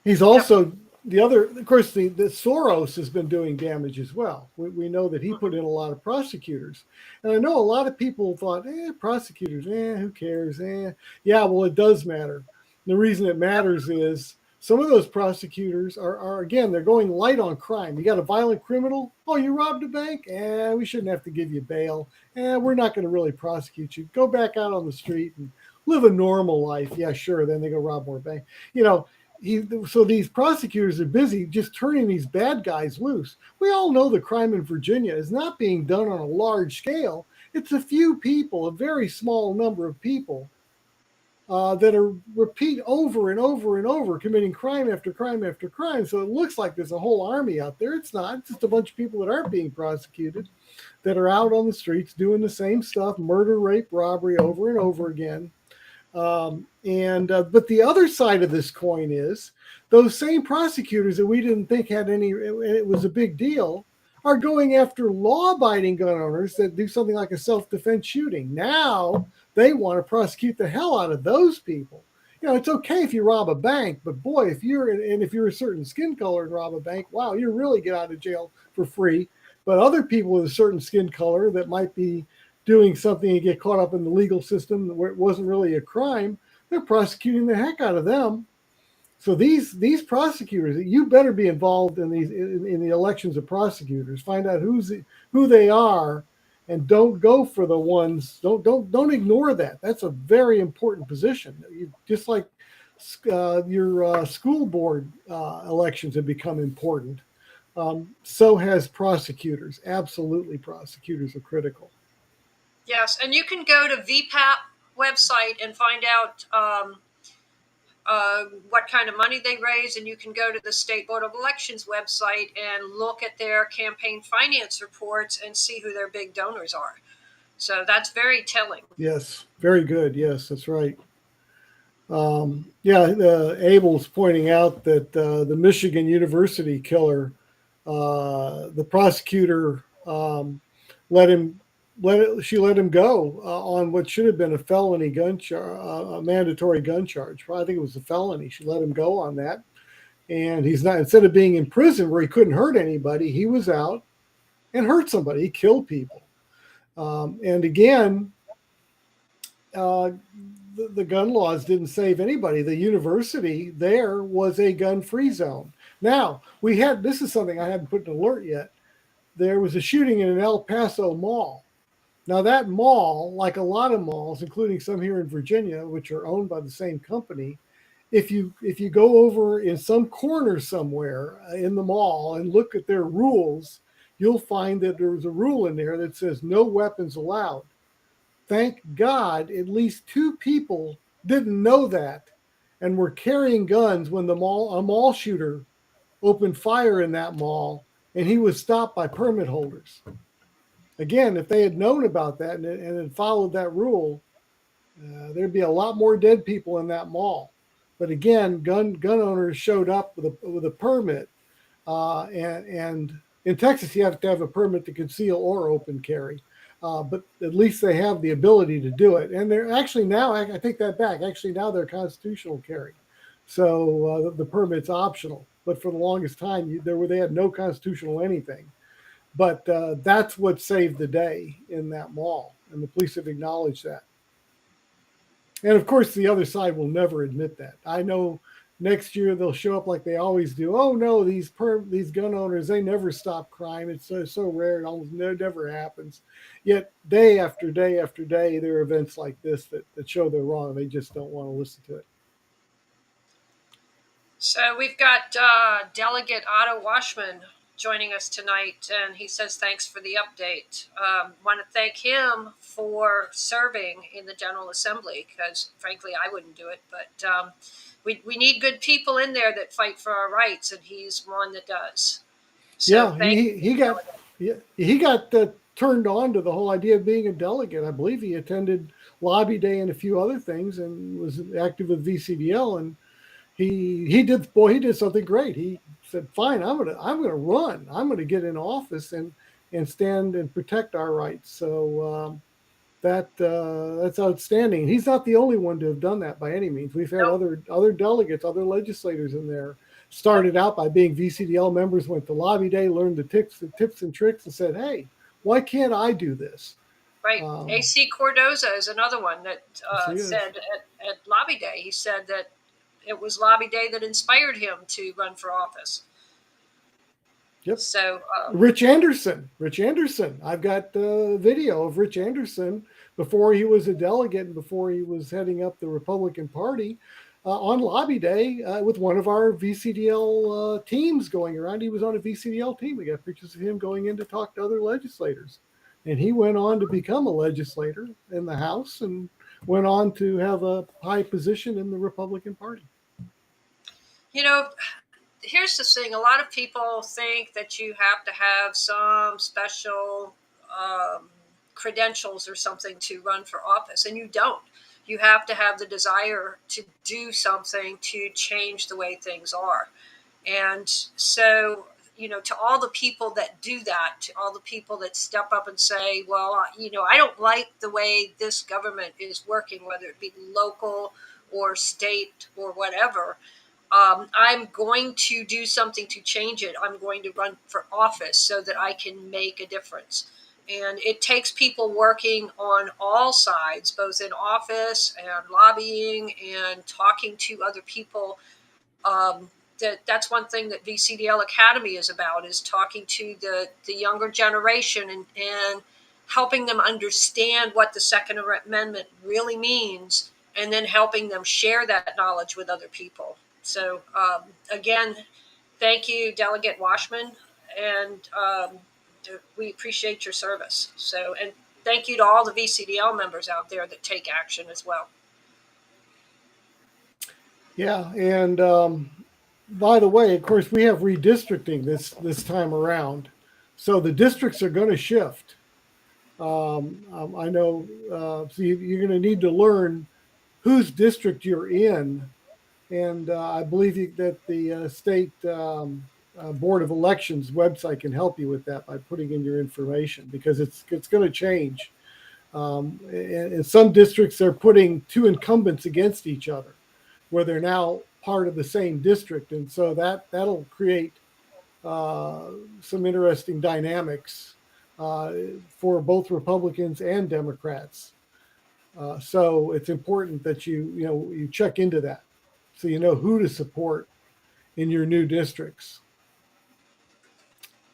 He's also the other, of course, the Soros has been doing damage as well. We know that he put in a lot of prosecutors. And I know a lot of people thought, prosecutors, who cares? Yeah, well, it does matter. The reason it matters is some of those prosecutors are again, they're going light on crime. You got a violent criminal. Oh, you robbed a bank? We shouldn't have to give you bail. We're not going to really prosecute you. Go back out on the street and live a normal life. Yeah, sure. Then they go rob more bank. So these prosecutors are busy just turning these bad guys loose. We all know the crime in Virginia is not being done on a large scale. It's a few people, a very small number of people that are repeat over and over and over committing crime after crime after crime. So it looks like there's a whole army out there. It's not. It's just a bunch of people that aren't being prosecuted, that are out on the streets doing the same stuff, murder, rape, robbery over and over again. But the other side of this coin is those same prosecutors that we didn't think had it was a big deal, are going after law-abiding gun owners that do something like a self-defense shooting. Now they want to prosecute the hell out of those people. It's okay if you rob a bank, but boy, if you're a certain skin color and rob a bank, wow, you really get out of jail for free. But other people with a certain skin color that might be doing something and get caught up in the legal system where it wasn't really a crime, they're prosecuting the heck out of them. So these prosecutors, you better be involved in the elections of prosecutors. Find out who they are, and don't go for the ones. Don't ignore that. That's a very important position. Just like your school board elections have become important, so has prosecutors. Absolutely, prosecutors are critical. Yes, and you can go to VPAP website and find out what kind of money they raise, and you can go to the State Board of Elections website and look at their campaign finance reports and see who their big donors are. So that's very telling. Yes, very good. Yes, that's right. Abel's pointing out that the Michigan University killer, the prosecutor let him she let him go on what should have been a felony gun charge, a mandatory gun charge. Well, I think it was a felony. She let him go on that, and he's not, instead of being in prison where he couldn't hurt anybody, he was out and hurt somebody. He killed people. And again, the gun laws didn't save anybody. The university there was a gun-free zone. Now, this is something I haven't put in alert yet. There was a shooting in an El Paso mall. Now, that mall, like a lot of malls, including some here in Virginia, which are owned by the same company, if you go over in some corner somewhere in the mall and look at their rules, you'll find that there's a rule in there that says no weapons allowed. Thank God at least 2 people didn't know that and were carrying guns when a mall shooter opened fire in that mall, and he was stopped by permit holders. Again, if they had known about that and had followed that rule, there'd be a lot more dead people in that mall. But again, gun owners showed up with a permit, and in Texas you have to have a permit to conceal or open carry. But at least they have the ability to do it. And they're actually now, I take that back, actually now they're constitutional carry. So the permit's optional. But for the longest time, they had no constitutional anything. But that's what saved the day in that mall. And the police have acknowledged that. And of course, the other side will never admit that. I know next year they'll show up like they always do. Oh no, these gun owners, they never stop crime. It's so rare. It almost never happens. Yet day after day after day, there are events like this that show they're wrong. They just don't want to listen to it. So we've got Delegate Otto Washman joining us tonight, and he says thanks for the update. Want to thank him for serving in the General Assembly, because frankly I wouldn't do it, but we need good people in there that fight for our rights, and he's one that does. So he got turned on to the whole idea of being a delegate. I believe he attended Lobby Day and a few other things and was active with VCDL, and he did something great. He said, "Fine, I'm gonna run. I'm gonna get in office and stand and protect our rights." So that's outstanding. He's not the only one to have done that by any means. We've had other delegates, other legislators in there. Started out by being VCDL members, went to Lobby Day, learned the tips and tricks, and said, "Hey, why can't I do this?" Right. AC Cordoza is another one that said at Lobby Day, he said that it was Lobby Day that inspired him to run for office. Yep. So Rich Anderson. I've got video of Rich Anderson before he was a delegate and before he was heading up the Republican Party on Lobby Day with one of our VCDL teams going around. He was on a VCDL team. We got pictures of him going in to talk to other legislators. And he went on to become a legislator in the House and went on to have a high position in the Republican Party. You know, here's the thing. A lot of people think that you have to have some special credentials or something to run for office, and you don't. You have to have the desire to do something to change the way things are. And so, to all the people that do that, to all the people that step up and say, well, I don't like the way this government is working, whether it be local or state or whatever, I'm going to do something to change it. I'm going to run for office so that I can make a difference. And it takes people working on all sides, both in office and lobbying and talking to other people. That's one thing that VCDL Academy is about, is talking to the younger generation and helping them understand what the Second Amendment really means, and then helping them share that knowledge with other people. So again, thank you, Delegate Washman, and we appreciate your service. So, and thank you to all the VCDL members out there that take action as well. Yeah, and by the way, of course, we have redistricting this time around, so the districts are going to shift. I know, so you're going to need to learn whose district you're in. And I believe that the state Board of Elections website can help you with that by putting in your information, because it's going to change. In some districts, they're putting two incumbents against each other, where they're now part of the same district, and so that'll create some interesting dynamics for both Republicans and Democrats. So it's important that you check into that, so you know who to support in your new districts.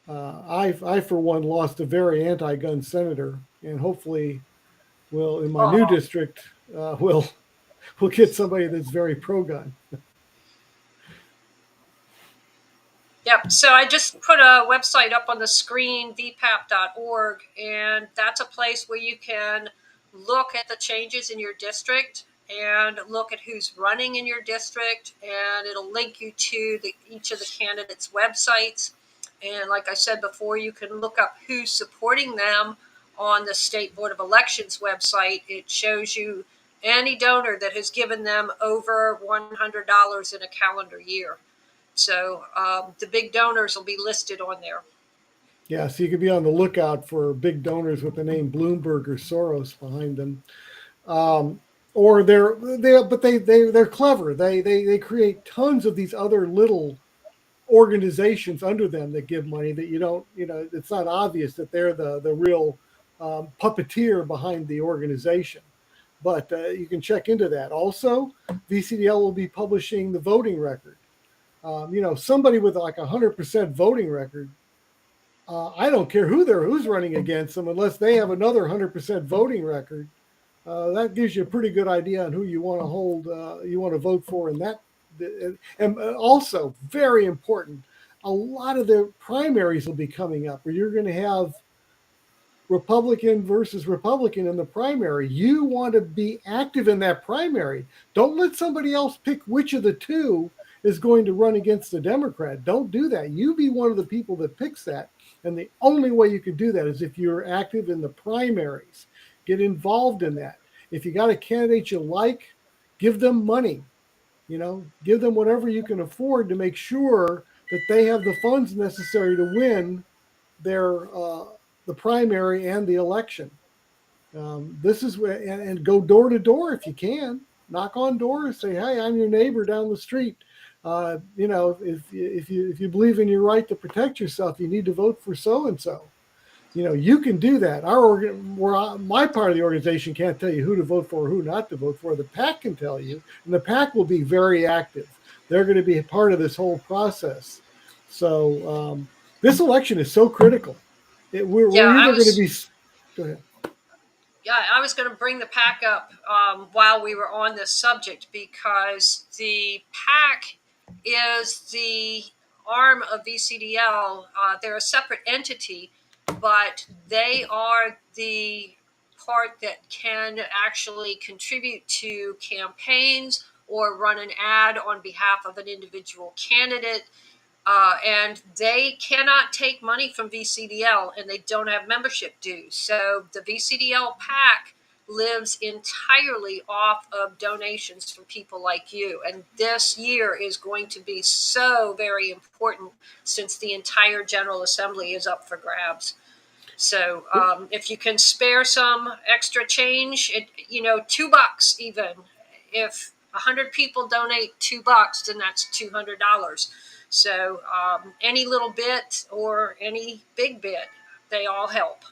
I for one lost a very anti-gun senator, and hopefully, will in my new district will get somebody that's very pro-gun. Yep. So I just put a website up on the screen, vpap.org, and that's a place where you can look at the changes in your district and look at who's running in your district, and it'll link you to each of the candidates' websites. And like I said before, you can look up who's supporting them on the State Board of Elections website. It shows you any donor that has given them over $100 in a calendar year. So the big donors will be listed on there. Yeah, so you can be on the lookout for big donors with the name Bloomberg or Soros behind them. Or they're clever. They create tons of these other little organizations under them that give money that it's not obvious that they're the real puppeteer behind the organization. But you can check into that. Also, VCDL will be publishing the voting record. Somebody with like 100% voting record, I don't care who's running against them, unless they have another 100% voting record. That gives you a pretty good idea on who you want to vote for in that. And also, very important, a lot of the primaries will be coming up where you're going to have Republican versus Republican in the primary. You want to be active in that primary. Don't let somebody else pick which of the two is going to run against the Democrat. Don't do that. You be one of the people that picks that. And the only way you can do that is if you're active in the primaries. Get involved in that. If you got a candidate you like, give them money. Give them whatever you can afford to make sure that they have the funds necessary to win the primary and the election. This is where, and go door to door if you can. Knock on doors. Say, hey, I'm your neighbor down the street. If you believe in your right to protect yourself, you need to vote for so and so. You can do that. My part of the organization can't tell you who to vote for or who not to vote for. The PAC can tell you, and the PAC will be very active. They're going to be a part of this whole process. So this election is so critical. We're either going to be. Go ahead. Yeah, I was going to bring the PAC up while we were on this subject, because the PAC is the arm of VCDL. They're a separate entity, but they are the part that can actually contribute to campaigns or run an ad on behalf of an individual candidate. And they cannot take money from VCDL, and they don't have membership dues. So the VCDL PAC lives entirely off of donations from people like you. And this year is going to be so very important, since the entire General Assembly is up for grabs. So if you can spare some extra change, $2 even. If 100 people donate $2, then that's $200. So any little bit or any big bit, they all help.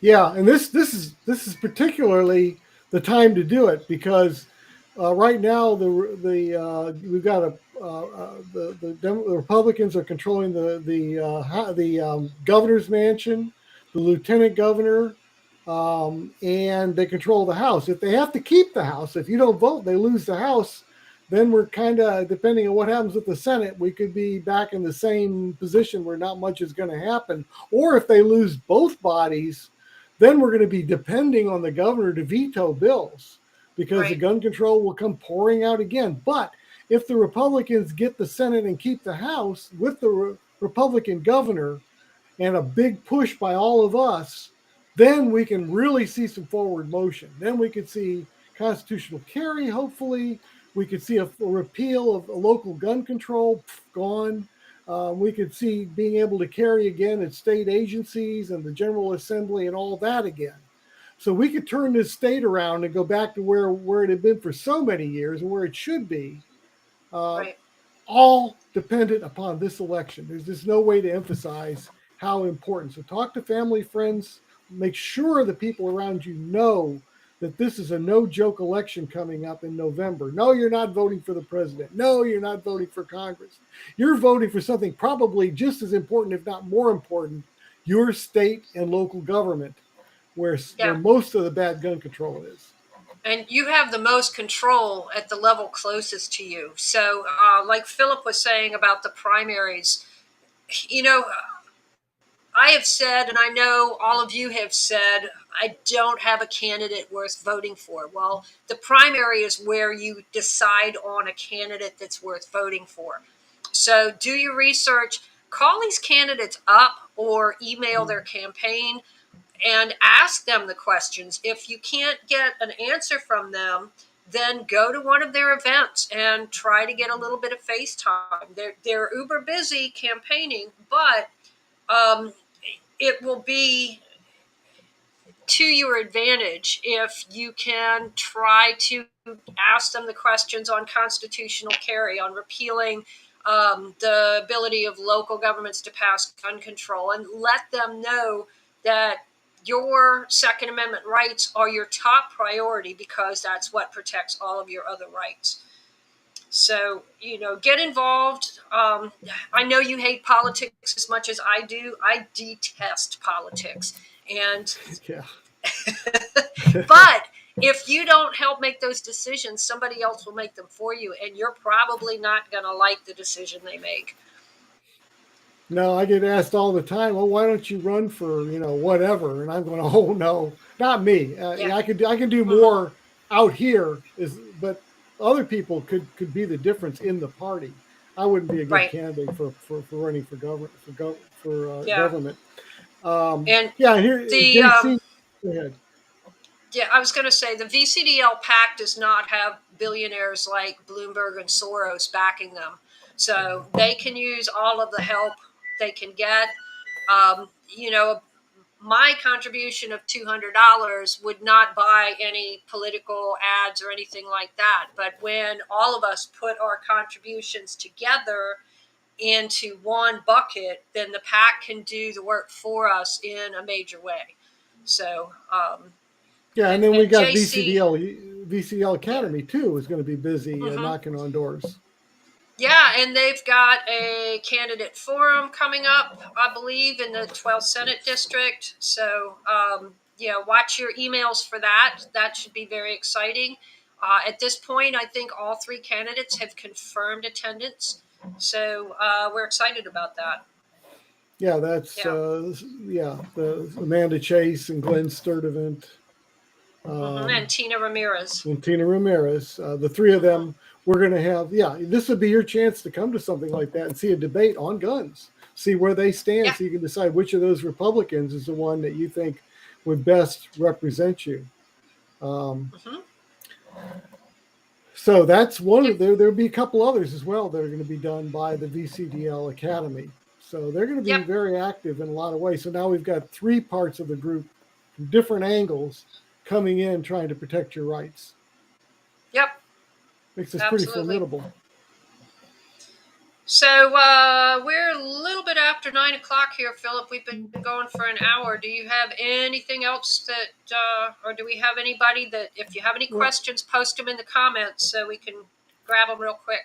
Yeah, and this is particularly the time to do it, because right now we've got the Republicans are controlling the governor's mansion, the lieutenant governor, and they control the House. If they have to keep the House, if you don't vote, they lose the House. Then we're kind of, depending on what happens with the Senate, we could be back in the same position where not much is going to happen. Or if they lose both bodies, then we're going to be depending on the governor to veto bills, because the gun control will come pouring out again. But if the Republicans get the Senate and keep the House with the Republican governor and a big push by all of us, then we can really see some forward motion. Then we could see constitutional carry, hopefully. We could see a repeal of local gun control, gone. We could see being able to carry again at state agencies and the General Assembly and all that again. So we could turn this state around and go back to where it had been for so many years and where it should be, Right. all dependent upon this election. There's just no way to emphasize how important. So talk to family, friends, make sure the people around you know that this is a no-joke election coming up in November. No, you're not voting for the president. No, you're not voting for Congress. You're voting for something probably just as important, if not more important, your state and local government, where most of the bad gun control is. And you have the most control at the level closest to you. So like Philip was saying about the primaries, I have said, and I know all of you have said, I don't have a candidate worth voting for. Well, the primary is where you decide on a candidate that's worth voting for. So do your research, call these candidates up or email their campaign and ask them the questions. If you can't get an answer from them, then go to one of their events and try to get a little bit of FaceTime. They're uber busy campaigning, but it will be to your advantage if you can try to ask them the questions on constitutional carry, on repealing the ability of local governments to pass gun control, and let them know that your Second Amendment rights are your top priority because that's what protects all of your other rights. So, get involved. I know you hate politics as much as I do. I detest politics. And Yeah. But if you don't help make those decisions, somebody else will make them for you, and you're probably not going to like the decision they make. No, I get asked all the time, well, why don't you run for, whatever? And I'm going, oh, no, not me. Yeah, I can do more out here, but other people could be the difference in the party. I wouldn't be a good candidate for running for government. Government. And here, JC, go ahead. Yeah, I was going to say the VCDL PAC does not have billionaires like Bloomberg and Soros backing them. So they can use all of the help they can get. My contribution of $200 would not buy any political ads or anything like that. But when all of us put our contributions together into one bucket, then the PAC can do the work for us in a major way. So, and then we got VCDL Academy too is going to be busy knocking on doors. Yeah, and they've got a candidate forum coming up, I believe, in the 12th Senate District. So, watch your emails for that. That should be very exciting. At this point, I think all three candidates have confirmed attendance. So we're excited about that. Yeah, that's the Amanda Chase and Glenn Sturdivant. And Tina Ramirez. The three of them, we're going to have, this would be your chance to come to something like that and see a debate on guns, see where they stand, so you can decide which of those Republicans is the one that you think would best represent you. So that's one of there'll be a couple others as well that are going to be done by the VCDL Academy. So they're going to be very active in a lot of ways. So now we've got three parts of the group from different angles coming in trying to protect your rights. Yep. Makes us pretty formidable. So we're a little bit after 9 o'clock here, Philip. We've been going for an hour. Do you have anything else or do we have anybody that, if you have any questions, post them in the comments so we can grab them real quick.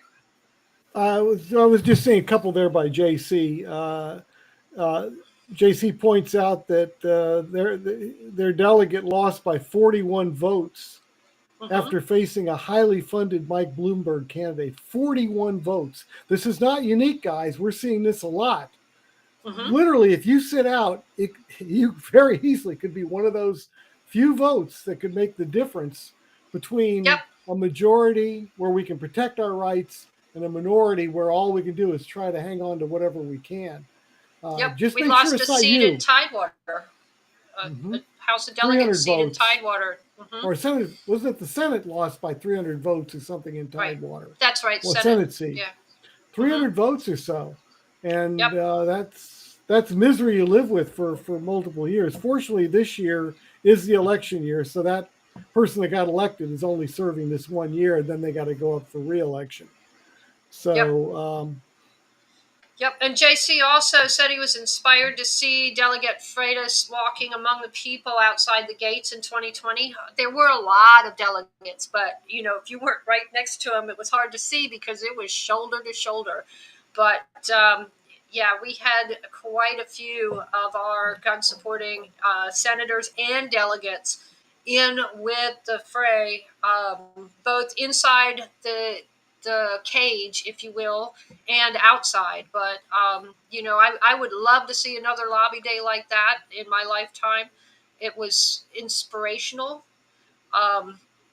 I was just seeing a couple there by JC. JC points out that their delegate lost by 41 votes after facing a highly funded Mike Bloomberg candidate. 41 votes. This is not unique, guys. We're seeing this a lot. Literally, if you sit out, you very easily could be one of those few votes that could make the difference between a majority where we can protect our rights and a minority where all we can do is try to hang on to whatever we can. Just we make lost sure it's a not seat you. in Tidewater. House of 300 Delegates seat in votes. Tidewater. Mm-hmm. Or Senate, wasn't it the Senate lost by 300 votes or something in Right. Tidewater? That's right. Well, Senate seat. Yeah. 300 votes or so. And Yep. that's misery you live with for multiple years. Fortunately, this year is the election year, so that person that got elected is only serving this 1 year, and then they got to go up for re-election. So, Yep. And JC also said he was inspired to see Delegate Freitas walking among the people outside the gates in 2020. There were a lot of delegates, but, you know, if you weren't right next to him, it was hard to see because it was shoulder to shoulder. But, yeah, we had quite a few of our gun supporting senators and delegates in with the fray, both inside the cage, if you will, and outside. But, you know, I would love to see another lobby day like that in my lifetime. It was inspirational.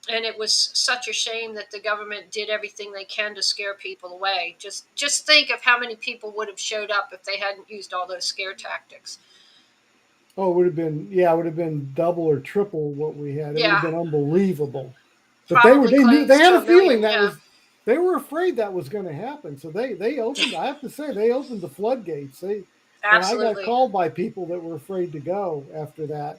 And it was such a shame that the government did everything they can to scare people away. Just think of how many people would have showed up if they hadn't used all those scare tactics. oh, it would have been double or triple what we had. It would have been unbelievable. But they knew, they had a feeling that they were afraid that was going to happen. So they opened, I have to say, they opened the floodgates. And I got called by people that were afraid to go after that.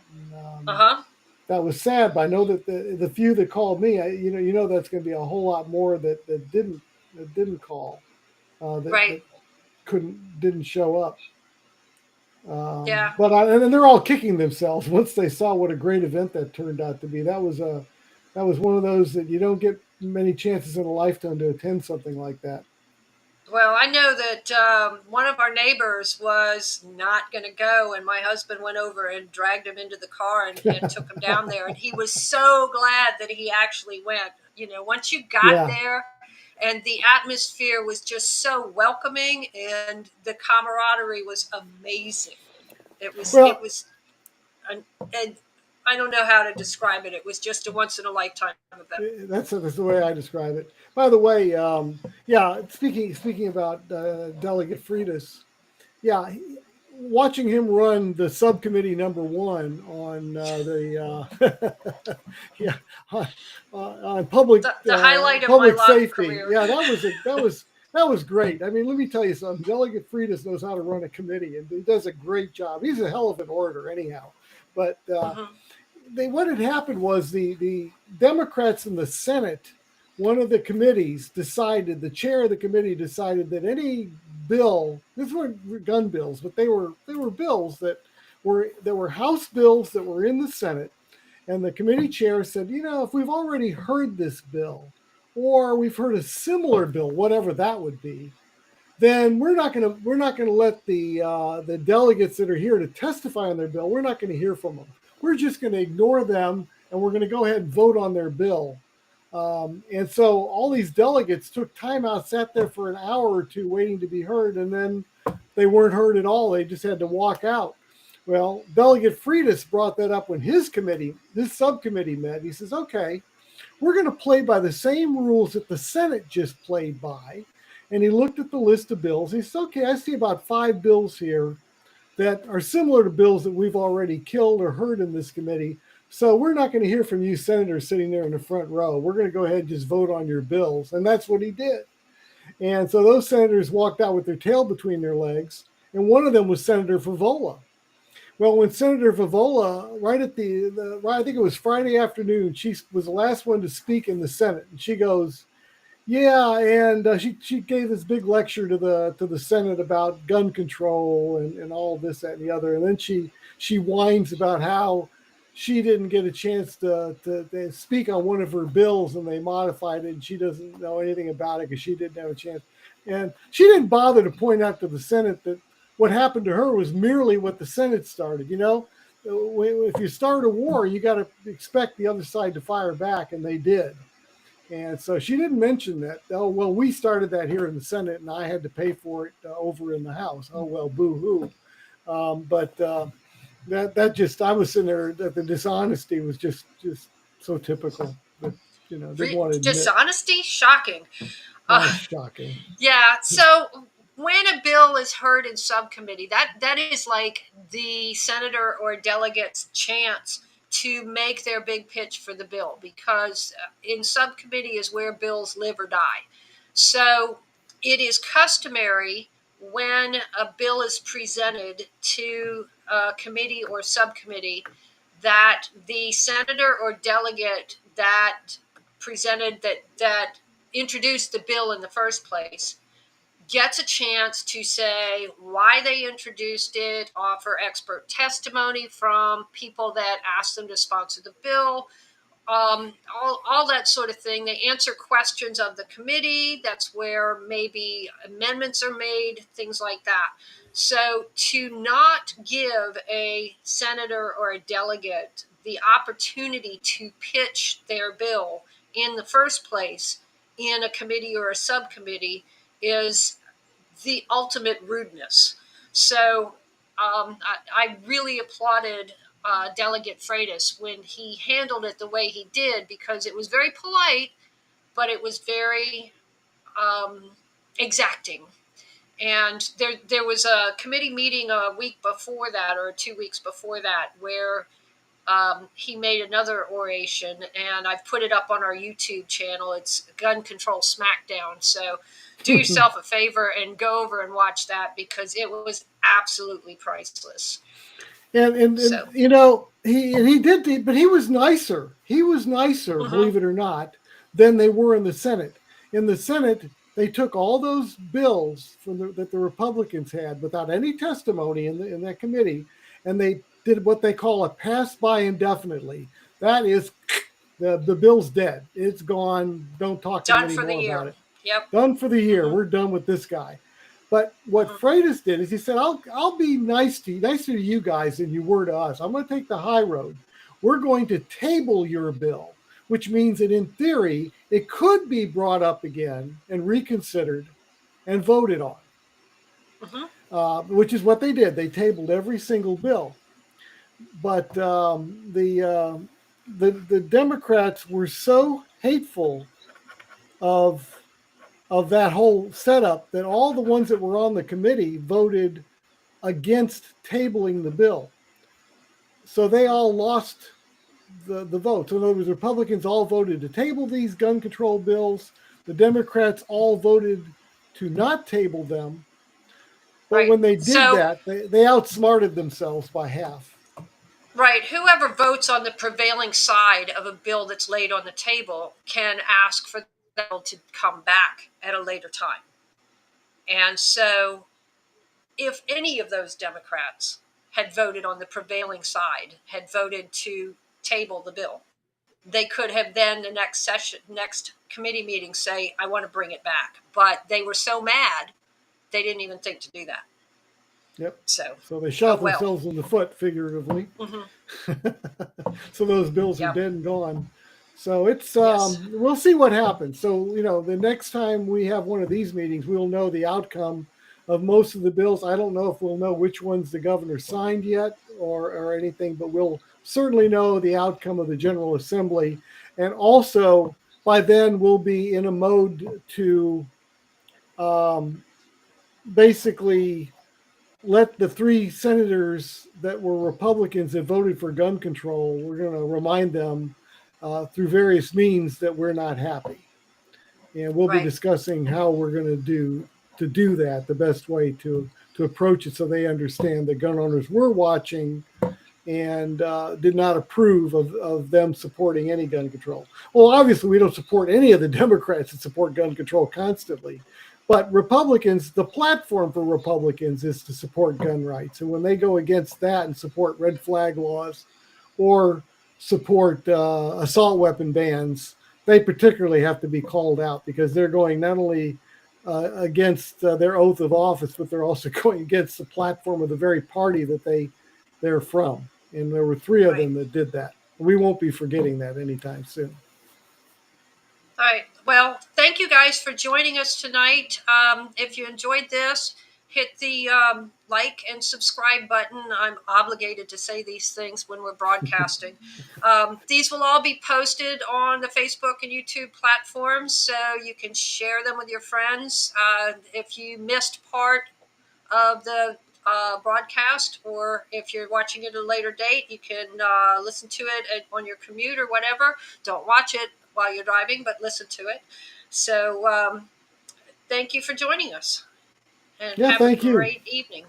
And, that was sad, but I know that the few that called me, you know, that's going to be a whole lot more that didn't call, that didn't show up. But and they're all kicking themselves once they saw what a great event that turned out to be. That was one of those that you don't get many chances in a lifetime to attend something like that. Well, I know that one of our neighbors was not going to go, and my husband went over and dragged him into the car and took him down there. And he was so glad that he actually went. You know, once you got there, and the atmosphere was just so welcoming, and the camaraderie was amazing. It was, and I don't know how to describe it. It was just a once in a lifetime event. That's the way I describe it. By the way, speaking about Delegate Freitas, watching him run the subcommittee number 1 on on public the highlight of public my safety. Career. Yeah, that was great. I mean, let me tell you something. Delegate Freitas knows how to run a committee, and he does a great job. He's a hell of an orator, anyhow. But what had happened was the Democrats in the Senate, one of the committees decided, the chair of the committee decided that any bill, these weren't gun bills, but they were bills that were House bills that were in the Senate. And the committee chair said, you know, if we've already heard this bill, or we've heard a similar bill, whatever that would be, then we're not going to let the delegates that are here to testify on their bill, we're not going to hear from them. We're just going to ignore them, and we're going to go ahead and vote on their bill. And so all these delegates took time out, sat there for an hour or two waiting to be heard, and then they weren't heard at all. They just had to walk out. Well, Delegate Freitas brought that up when his subcommittee met. He says, okay, we're going to play by the same rules that the Senate just played by. And he looked at the list of bills. He said, okay, I see about 5 bills here that are similar to bills that we've already killed or heard in this committee. So we're not going to hear from you senators sitting there in the front row. We're going to go ahead and just vote on your bills. And that's what he did. And so those senators walked out with their tail between their legs. And one of them was Senator Favola. Well, when Senator Favola, I think it was Friday afternoon, she was the last one to speak in the Senate. And she goes, yeah, and she gave this big lecture to the Senate about gun control and all this, that, and the other. And then she whines about how she didn't get a chance to speak on one of her bills, and they modified it, and she doesn't know anything about it because she didn't have a chance. And she didn't bother to point out to the Senate that what happened to her was merely what the Senate started. You know, if you start a war, you got to expect the other side to fire back, and they did. And so she didn't mention that. Oh, well, we started that here in the Senate, and I had to pay for it over in the House. Oh, well, boo-hoo. That just, I was sitting there, that the dishonesty was just so typical. But, didn't want to admit. Dishonesty? Shocking. Shocking. Yeah. So when a bill is heard in subcommittee, that is like the senator or delegate's chance to make their big pitch for the bill, because in subcommittee is where bills live or die. So it is customary when a bill is presented to a committee or subcommittee that the senator or delegate that presented that introduced the bill in the first place gets a chance to say why they introduced it, offer expert testimony from people that asked them to sponsor the bill, all that sort of thing. They answer questions of the committee. That's where maybe amendments are made, things like that. So to not give a senator or a delegate the opportunity to pitch their bill in the first place in a committee or a subcommittee is the ultimate rudeness. So I really applauded Delegate Freitas when he handled it the way he did, because it was very polite, but it was very exacting. And there was a committee meeting a week before that, or 2 weeks before that, where he made another oration, and I've put it up on our YouTube channel. It's Gun Control Smackdown. So do yourself a favor and go over and watch that, because it was absolutely priceless. And So. you know, he did, but he was nicer. He was nicer, Mm-hmm. believe it or not, than they were in the Senate. In the Senate, they took all those bills that the Republicans had without any testimony in that committee, and they did what they call a pass by indefinitely. That is, the bill's dead. It's gone. Don't talk to me anymore about it. Yep. Done for the year. Mm-hmm. We're done with this guy. But what Freitas did is he said, I'll be nicer to you guys than you were to us. I'm going to take the high road. We're going to table your bill, which means that in theory, it could be brought up again and reconsidered and voted on, which is what they did. They tabled every single bill. But the Democrats were so hateful of that whole setup that all the ones that were on the committee voted against tabling the bill. So they all lost the vote. So in other words, Republicans all voted to table these gun control bills. The Democrats all voted to not table them. But when they did that, they outsmarted themselves by half. Right. Whoever votes on the prevailing side of a bill that's laid on the table can ask for the bill to come back at a later time. And so if any of those Democrats had voted on the prevailing side, had voted to table the bill, they could have then the next committee meeting say, I want to bring it back. But they were so mad, they didn't even think to do that. Yep. So they shot themselves in the foot, figuratively. Mm-hmm. So those bills are dead and gone. So it's we'll see what happens. So the next time we have one of these meetings, we'll know the outcome of most of the bills. I don't know if we'll know which ones the governor signed yet or anything, but we'll certainly know the outcome of the General Assembly. And also by then we'll be in a mode to basically let the 3 senators that were Republicans that voted for gun control, we're going to remind them through various means that we're not happy. And we'll be discussing how we're going to do that, the best way to approach it, so they understand that gun owners were watching and did not approve of them supporting any gun control. Well, obviously we don't support any of the Democrats that support gun control constantly. But Republicans, the platform for Republicans is to support gun rights. And when they go against that and support red flag laws or support assault weapon bans, they particularly have to be called out, because they're going not only against their oath of office, but they're also going against the platform of the very party that they're from. And there were 3 of them that did that. We won't be forgetting that anytime soon. All right. Well, thank you guys for joining us tonight. If you enjoyed this, hit the like and subscribe button. I'm obligated to say these things when we're broadcasting. These will all be posted on the Facebook and YouTube platforms, so you can share them with your friends. If you missed part of the broadcast, or if you're watching it at a later date, you can listen to it on your commute or whatever. Don't watch it while you're driving, but listen to it. So thank you for joining us, and Yeah, have a thank you. great evening.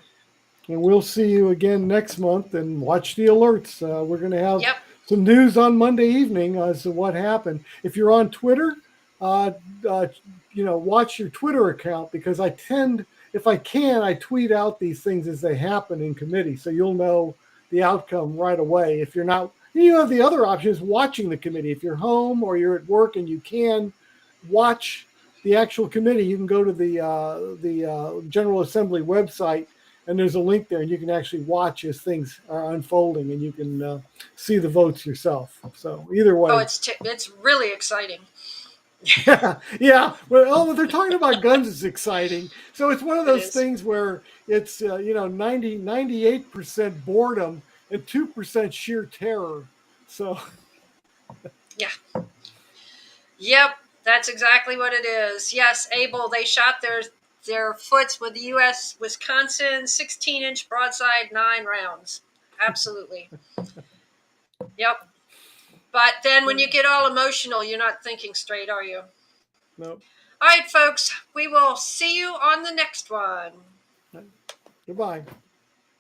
And we'll see you again next month, and watch the alerts. We're going to have Yep. some news on Monday evening as to what happened. If you're on Twitter, watch your Twitter account, because if I can, I tweet out these things as they happen in committee, so you'll know the outcome right away. If you're not, you have the other option is watching the committee. If you're home or you're at work and you can watch the actual committee, you can go to the General Assembly website, and there's a link there, and you can actually watch as things are unfolding, and you can see the votes yourself. So either way. Oh, it's really exciting. Yeah. Well, they're talking about guns is exciting. So it's one of those things where it's 98% boredom and 2% sheer terror. So yeah. Yep, that's exactly what it is. Yes, Abel, they shot their foots with the U.S. Wisconsin 16-inch broadside 9 rounds. Absolutely. Yep. But then when you get all emotional, you're not thinking straight, are you? Nope. All right, folks, we will see you on the next one. Goodbye.